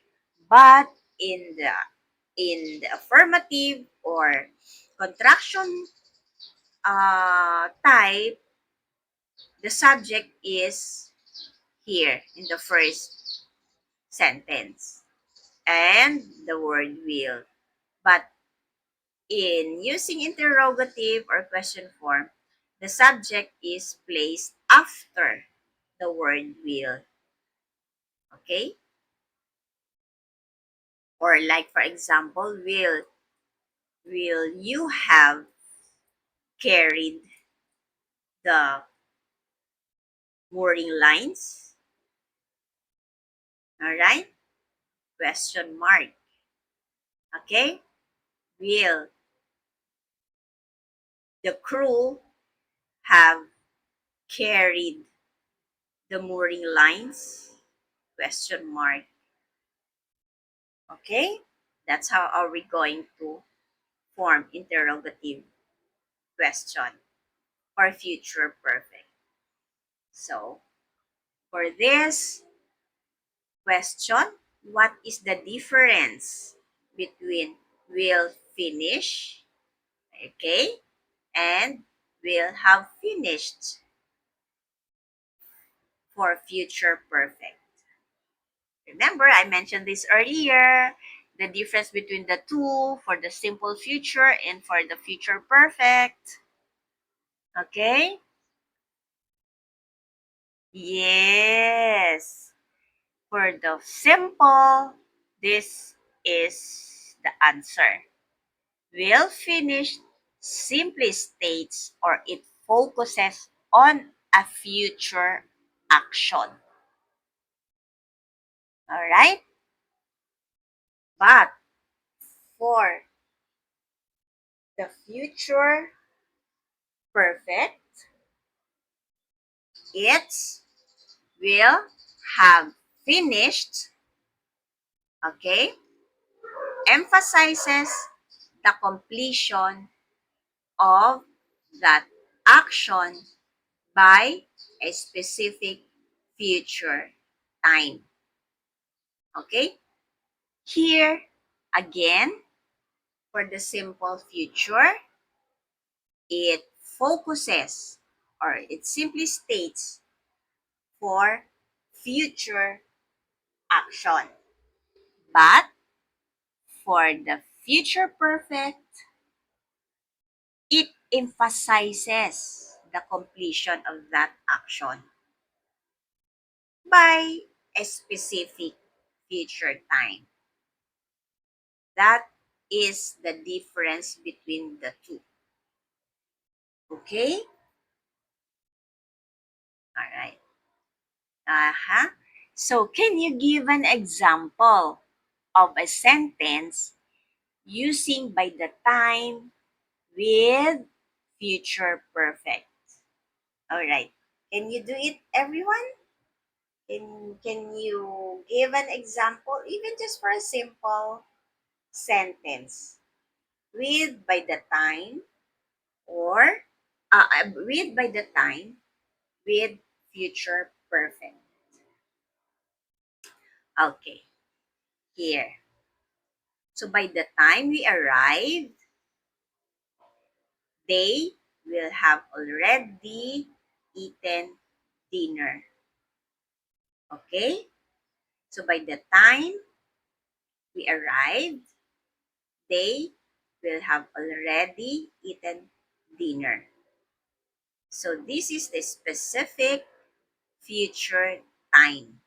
But in the affirmative or contraction type, the subject is here in the first sentence and the word will. But in using interrogative or question form, the subject is placed after the word will. Okay? Or like for example, will you have carried the mooring lines? All right? Question mark. Okay? Will the crew have carried the mooring lines? Question mark. Okay? That's how are we going to form interrogative question or future perfect. So, For this question, what is the difference between will finish, okay, and will have finished for future perfect? Remember, I mentioned this earlier, the difference between the two for the simple future and for the future perfect. Okay? Yes. For the simple, this is the answer. Will finished simply states or it focuses on a future action. All right? But for the future perfect, it will have finished, okay, emphasizes the completion of that action by a specific future time. Okay? Here, again, for the simple future, it focuses or it simply states for future action. But for the future perfect, it emphasizes the completion of that action by a specific future time. That is the difference between the two. Okay? All right. Uh-huh. So, can you give an example of a sentence using by the time with future perfect? All right. Can you do it, everyone? Can you give an example, even just for a simple sentence with by the time or with by the time with future perfect? Okay, here. So by the time we arrive, they will have already eaten dinner. Okay? So by the time we arrived, they will have already eaten dinner. So this is the specific future time.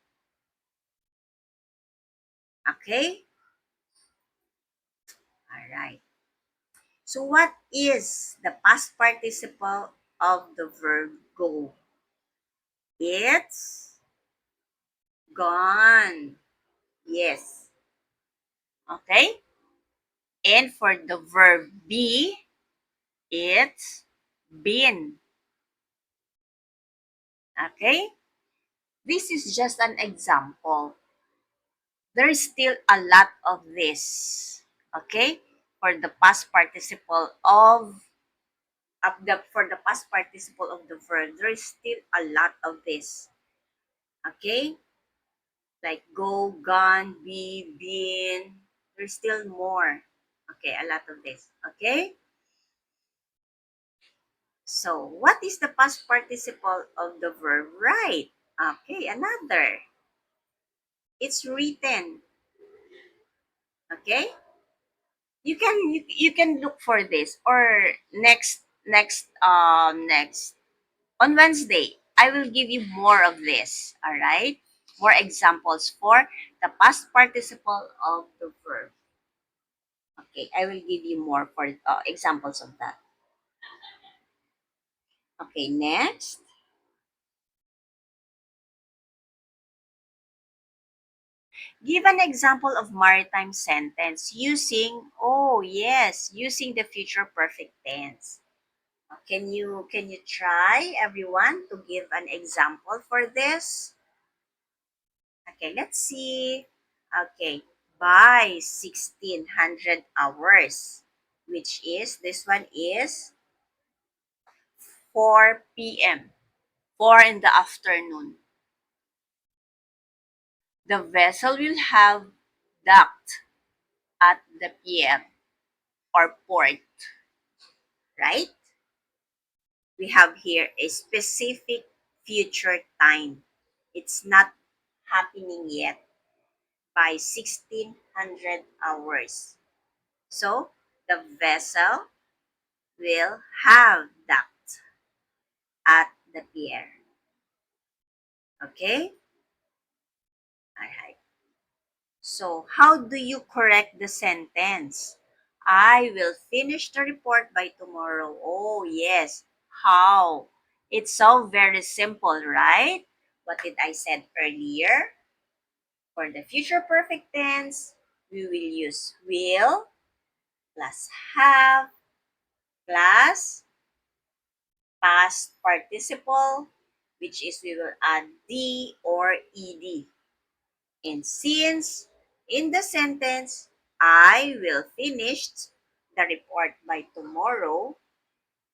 Okay? All right. So what is the past participle of the verb go? It's gone. Yes. Okay? And for the verb be, it's been. Okay? This is just an example. There is still a lot of this. Okay? For the past participle of the for the past participle of the verb, there is still a lot of this. Okay? Like go, gone, be, been. There's still more. Okay, a lot of this. Okay? So, what is the past participle of the verb write? Okay, another. It's written. Okay? You can look for this or next on Wednesday. I will give you more of this, all right? More examples for the past participle of the verb. Okay, I will give you more for examples of that. Okay, next. Give an example of maritime sentence using, oh yes, using the future perfect tense. Can you try everyone to give an example for this? Okay, let's see. Okay, by 1600 hours, which is this one is 4 p.m. 4 in the afternoon. The vessel will have docked at the pier or port, right? We have here a specific future time. It's not happening yet by 1600 hours. So the vessel will have docked at the pier. Okay? Alright. So how do you correct the sentence? I will finish the report by tomorrow. Oh, yes. How? It's so very simple, right? What did I said earlier? For the future perfect tense, we will use will plus have plus past participle, which is we will add D or ED. And since in the sentence, I will finish the report by tomorrow,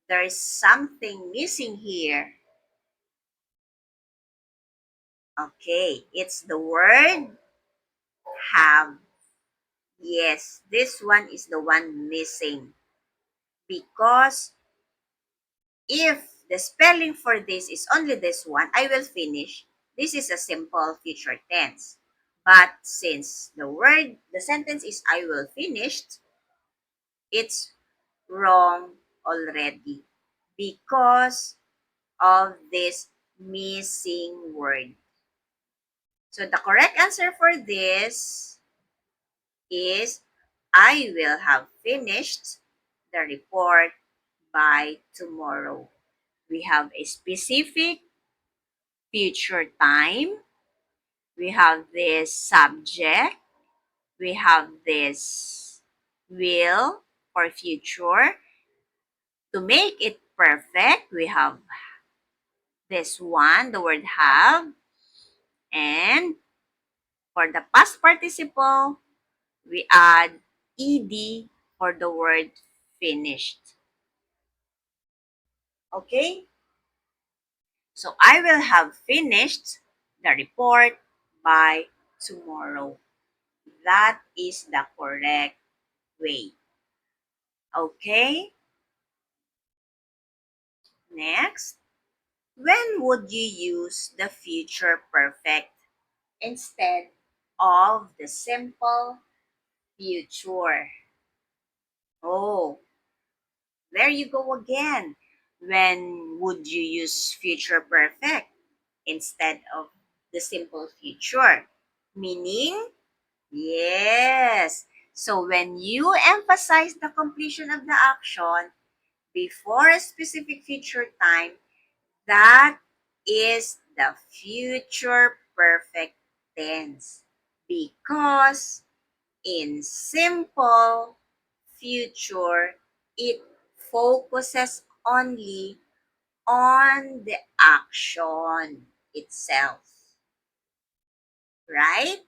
there is something missing here. Okay, it's the word have. Yes, this one is the one missing. Because if the spelling for this is only this one, I will finish. This is a simple future tense. But since the sentence is I will finish, it's wrong already because of this missing word. So the correct answer for this is I will have finished the report by tomorrow. We have a specific future time. We have this subject. We have this will for future. To make it perfect, we have this one, the word have. And for the past participle, we add ed for the word finished. Okay? So I will have finished the report by tomorrow. That is the correct way. Okay? Next, when would you use the future perfect instead of the simple future? Oh, there you go again. When would you use future perfect instead of the simple future? Meaning, yes. So when you emphasize the completion of the action before a specific future time, that is the future perfect tense. Because in simple future, it focuses only on the action itself. Right?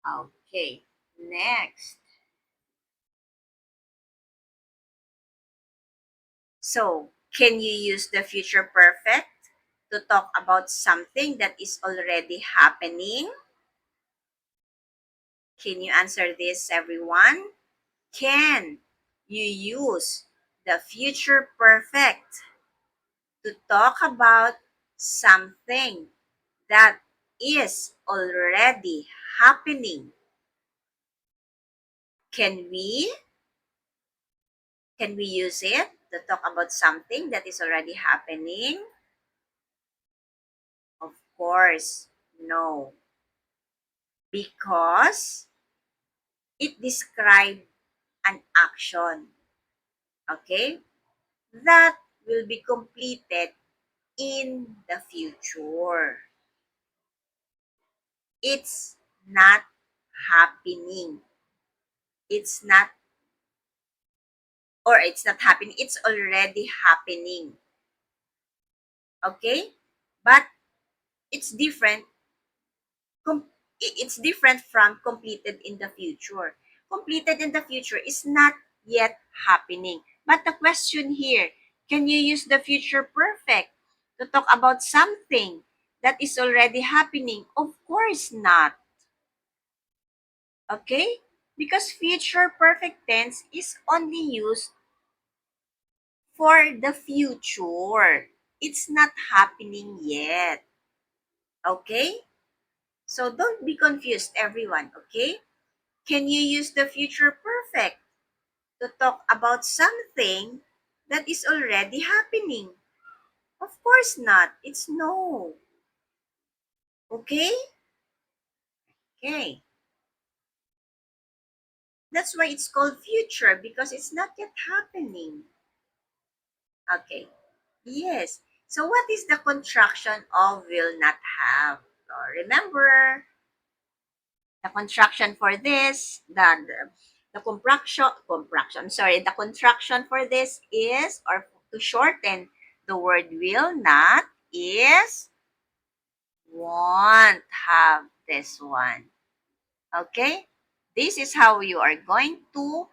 Okay. Next. So, can you use the future perfect to talk about something that is already happening? Can you answer this, everyone? Can you use the future perfect to talk about something that is already happening? Can we? Can we use it to talk about something that is already happening? Of course, no. Because it describes an action, okay, that will be completed in the future. It's not happening. It's not, or it's not happening. It's already happening. Okay? But it's different. It's different from completed in the future. Completed in the future is not yet happening. But the question here, can you use the future perfect to talk about something that is already happening? Of course not. Okay? Because future perfect tense is only used for the future. It's not happening yet. Okay? So don't be confused, everyone. Okay? Can you use the future perfect to talk about something that is already happening? Of course not. It's no. Okay? Okay. That's why it's called future because it's not yet happening. Okay. Yes. So what is the contraction of will not have? So remember, the contraction for this, the the contraction for this is, or to shorten the word will not, is won't have this one. Okay? This is how you are going to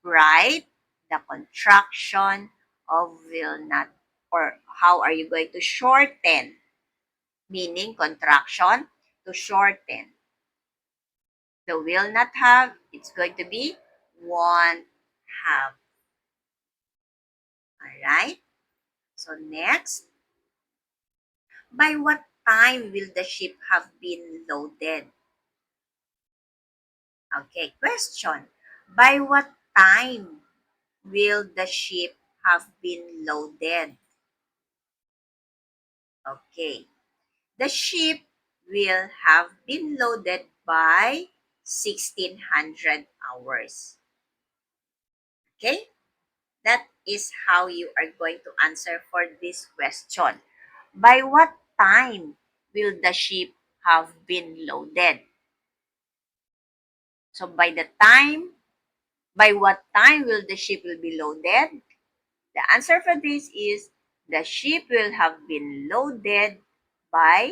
write the contraction of will not, or how are you going to shorten, meaning contraction to shorten. The will not have, it's going to be won't have. Alright? So next, by what time will the ship have been loaded? Okay, question. By what time will the ship have been loaded? Okay. The ship will have been loaded by 1600 hours. Okay? That is how you are going to answer for this question. By what time will the ship have been loaded? So by what time will the ship will be loaded? The answer for this is the ship will have been loaded by,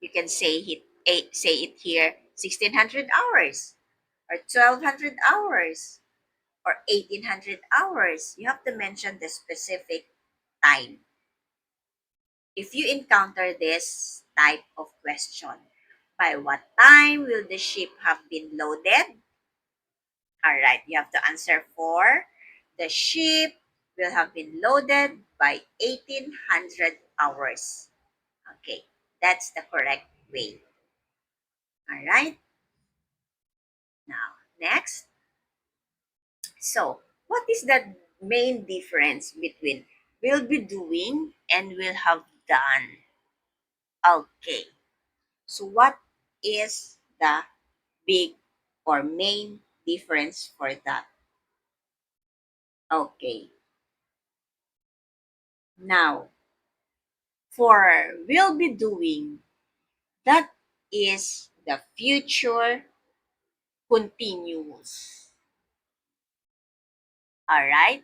you can say it here, 1600 hours or 1200 hours or 1800 hours. You have to mention the specific time if you encounter this type of question. By what time will the ship have been loaded? All right, you have to answer for the ship will have been loaded by 1800 hours. Okay, that's the correct way. All right, now next. So, what is the main difference between will be doing and will have done? Okay, so what is the big or main difference for that? Okay, now for will be doing, that is the future continuous. All right,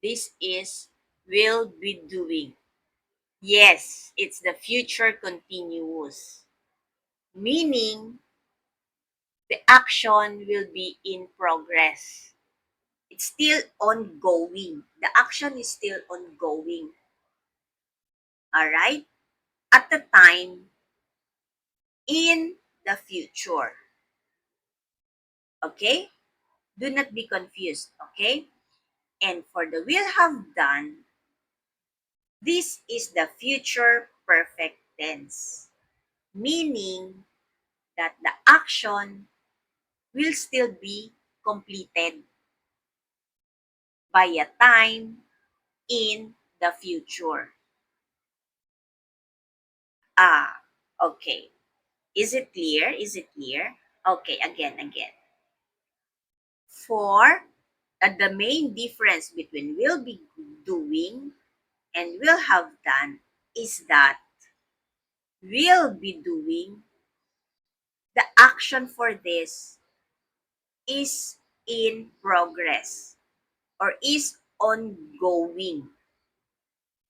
this is will be doing. Yes, it's the future continuous, meaning the action will be in progress. It's still ongoing. The action is still ongoing. All right? At the time in the future. Okay? Do not be confused. Okay? And for the will have done, this is the future perfect tense, meaning that the action will still be completed by a time in the future. Ah, okay. Is it clear? Is it clear? Okay, again. For the main difference between will be doing and will have done is that will be doing, the action for this is in progress or is ongoing,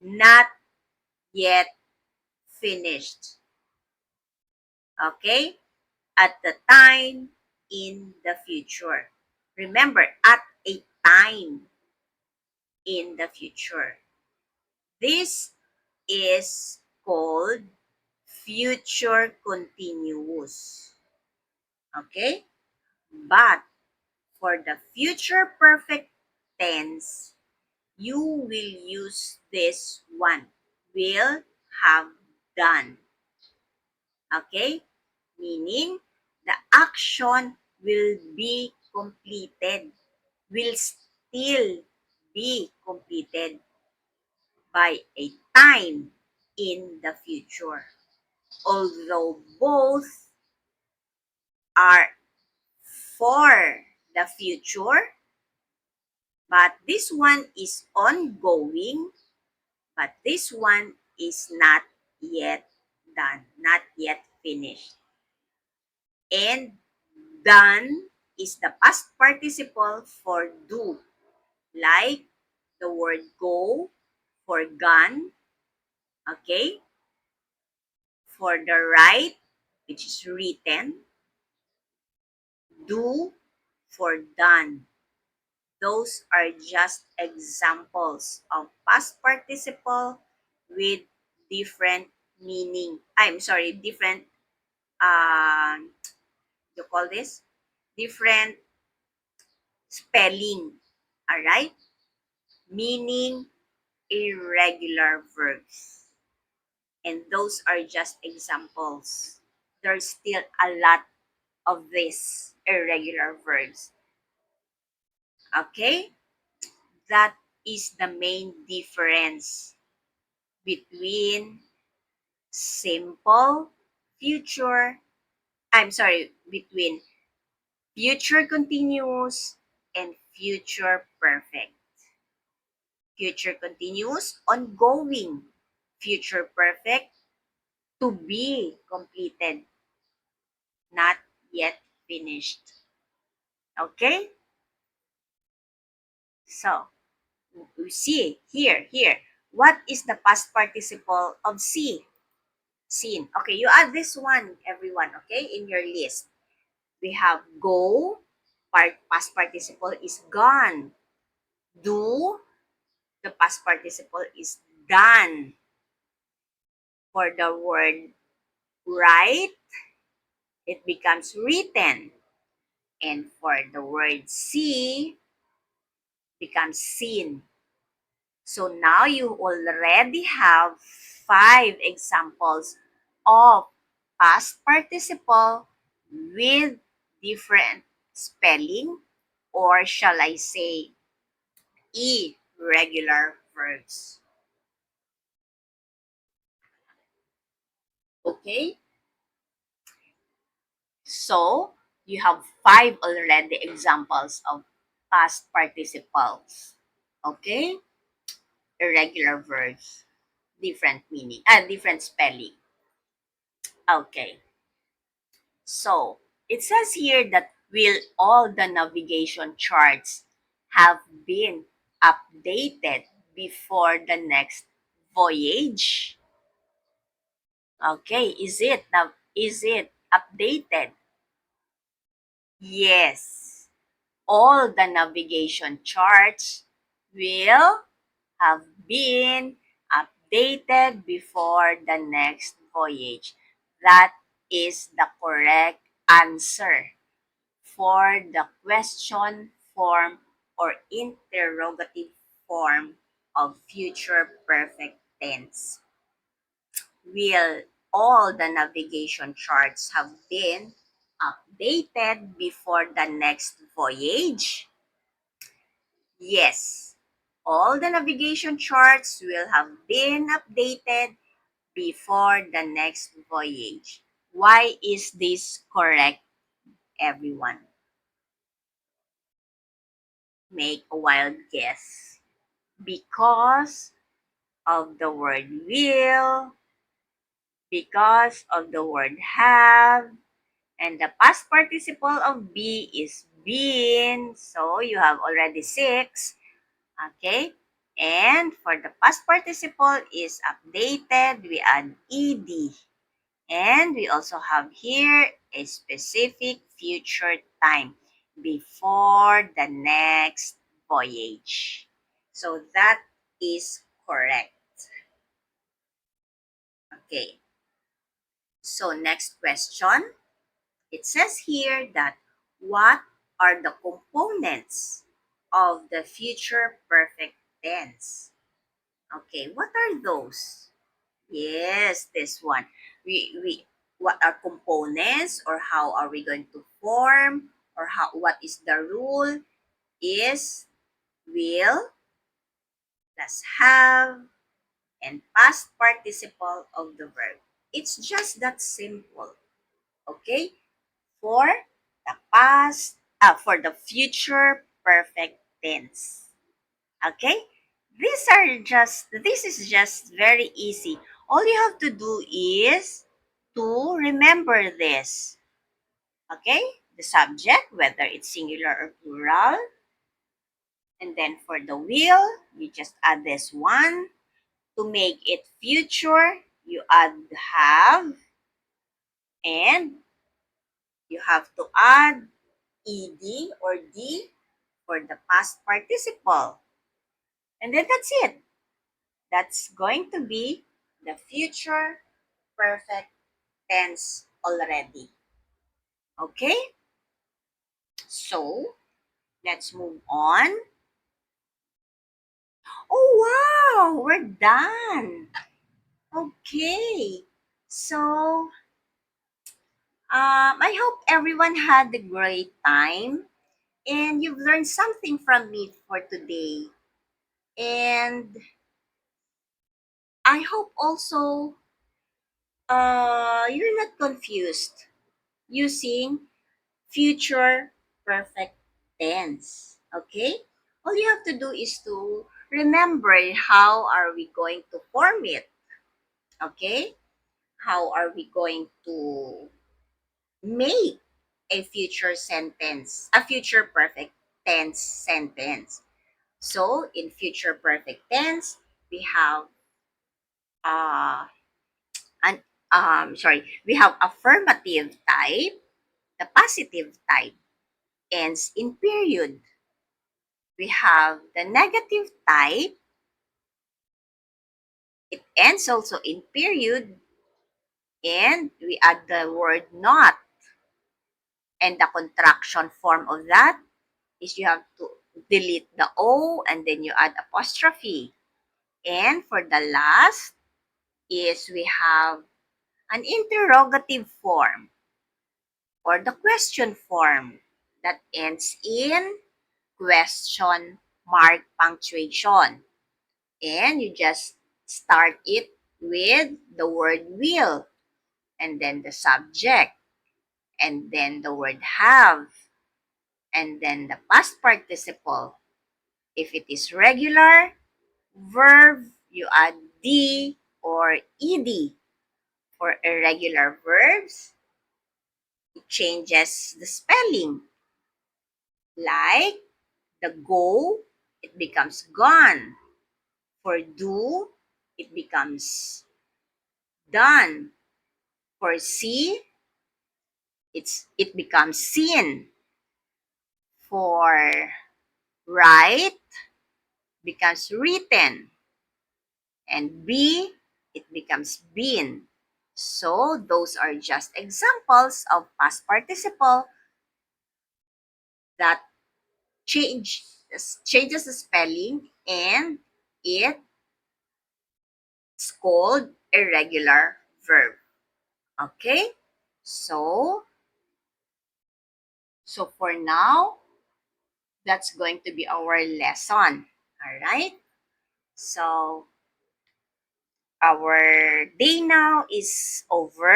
not yet finished. Okay? At the time in the future. Remember, at a time in the future. This is called future continuous. Okay? But for the future perfect tense, you will use this one. Will have done. Okay? Meaning, the action will be completed, will still be completed by a time in the future. Although both are for the future, but this one is ongoing, but this one is not yet done, not yet finished. And done is the past participle for do, like the word go for gone, okay? For the write, which is written, do for done. Those are just examples of past participle with different meaning. I'm sorry, different, you call this? Different spelling. All right? Meaning irregular verbs. And those are just examples. There's still a lot of these irregular verbs. Okay? That is the main difference between simple future, I'm sorry, between future continuous and future perfect. Future continuous, ongoing. Future perfect, to be completed, not yet finished. Okay? So, we see here. What is the past participle of see? Seen. Okay, you add this one, everyone, okay, in your list. We have go, past participle is gone. Do, the past participle is done. For the word write, it becomes written. And for the word see, becomes seen. So now you already have 5 examples of past participle with different spelling, or shall I say irregular verbs. Okay? So you have 5 already examples of past participles. Okay? Irregular verbs, different meaning, different spelling. Okay. So it says here that will all the navigation charts have been updated before the next voyage? Okay, is it updated? Yes. All the navigation charts will have been updated before the next voyage. That is the correct answer for the question form or interrogative form of future perfect tense. Will all the navigation charts have been updated before the next voyage? Yes. All the navigation charts will have been updated before the next voyage. Why is this correct, everyone? Make a wild guess. Because of the word will, because of the word have, and the past participle of be is been. So you have already 6. Okay? And for the past participle is updated, we add ed. And we also have here a specific future time before the next voyage. So that is correct. Okay, so next question. It says here that what are the components of the future perfect tense? Okay, what are those? Yes, this one. We what are components, or how are we going to form, or how what is the rule is will plus have and past participle of the verb. It's just that simple. Okay? For the past, for the future perfect tense. Okay? This is just very easy. All you have to do is to remember this. Okay? The subject, whether it's singular or plural. And then for the will, you just add this one. To make it future, you add have, and you have to add ed or d for the past participle. And then that's it. That's going to be the future perfect tense already. Okay? So, let's move on. Oh, wow! We're done. Okay. So, I hope everyone had a great time and you've learned something from me for today. And I hope also you're not confused using future perfect tense. Okay? All you have to do is to remember how are we going to form it. Okay? How are we going to make a future perfect tense sentence? So, in future perfect tense, we have uh, an we have affirmative type, the positive type ends in period. We have the negative type, it ends also in period, and we add the word not. And the contraction form of that is you have to delete the O and then you add apostrophe. And for the last is we have an interrogative form or the question form that ends in question mark punctuation. And you just start it with the word will and then the subject and then the word have and then the past participle. If it is regular verb, you add d or ed. For irregular verbs, it changes the spelling. Like the go, it becomes gone. For do, it becomes done. For see, it becomes seen. For write, becomes written. And be, it becomes been. So those are just examples of past participle that change changes the spelling and it's called irregular verb. Okay? So for now, that's going to be our lesson. All right? So our day now is over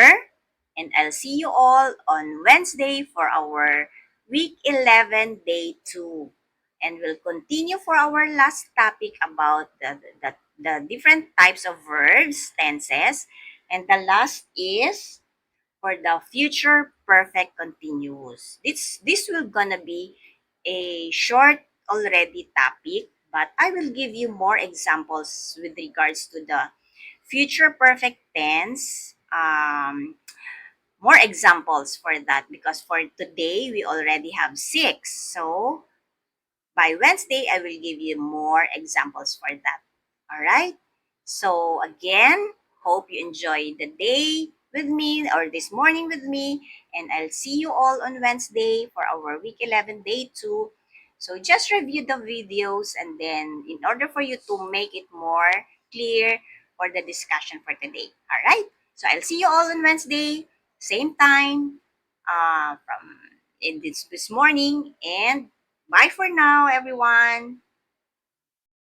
and I'll see you all on Wednesday for our week 11 day 2. And we'll continue for our last topic about the different types of verbs, tenses. And the last is for the future perfect continuous. This will gonna be a short already topic, but I will give you more examples with regards to the future perfect tense. More examples for that because for today we already have 6. So by Wednesday I will give you more examples for that. All right. So again, Hope you enjoy the day with me or this morning with me. And I'll see you all on Wednesday for our week 11, day 2. So just review the videos, and then in order for you to make it more clear for the discussion for today. All right? So I'll see you all on Wednesday, same time, from in this morning. And bye for now, everyone.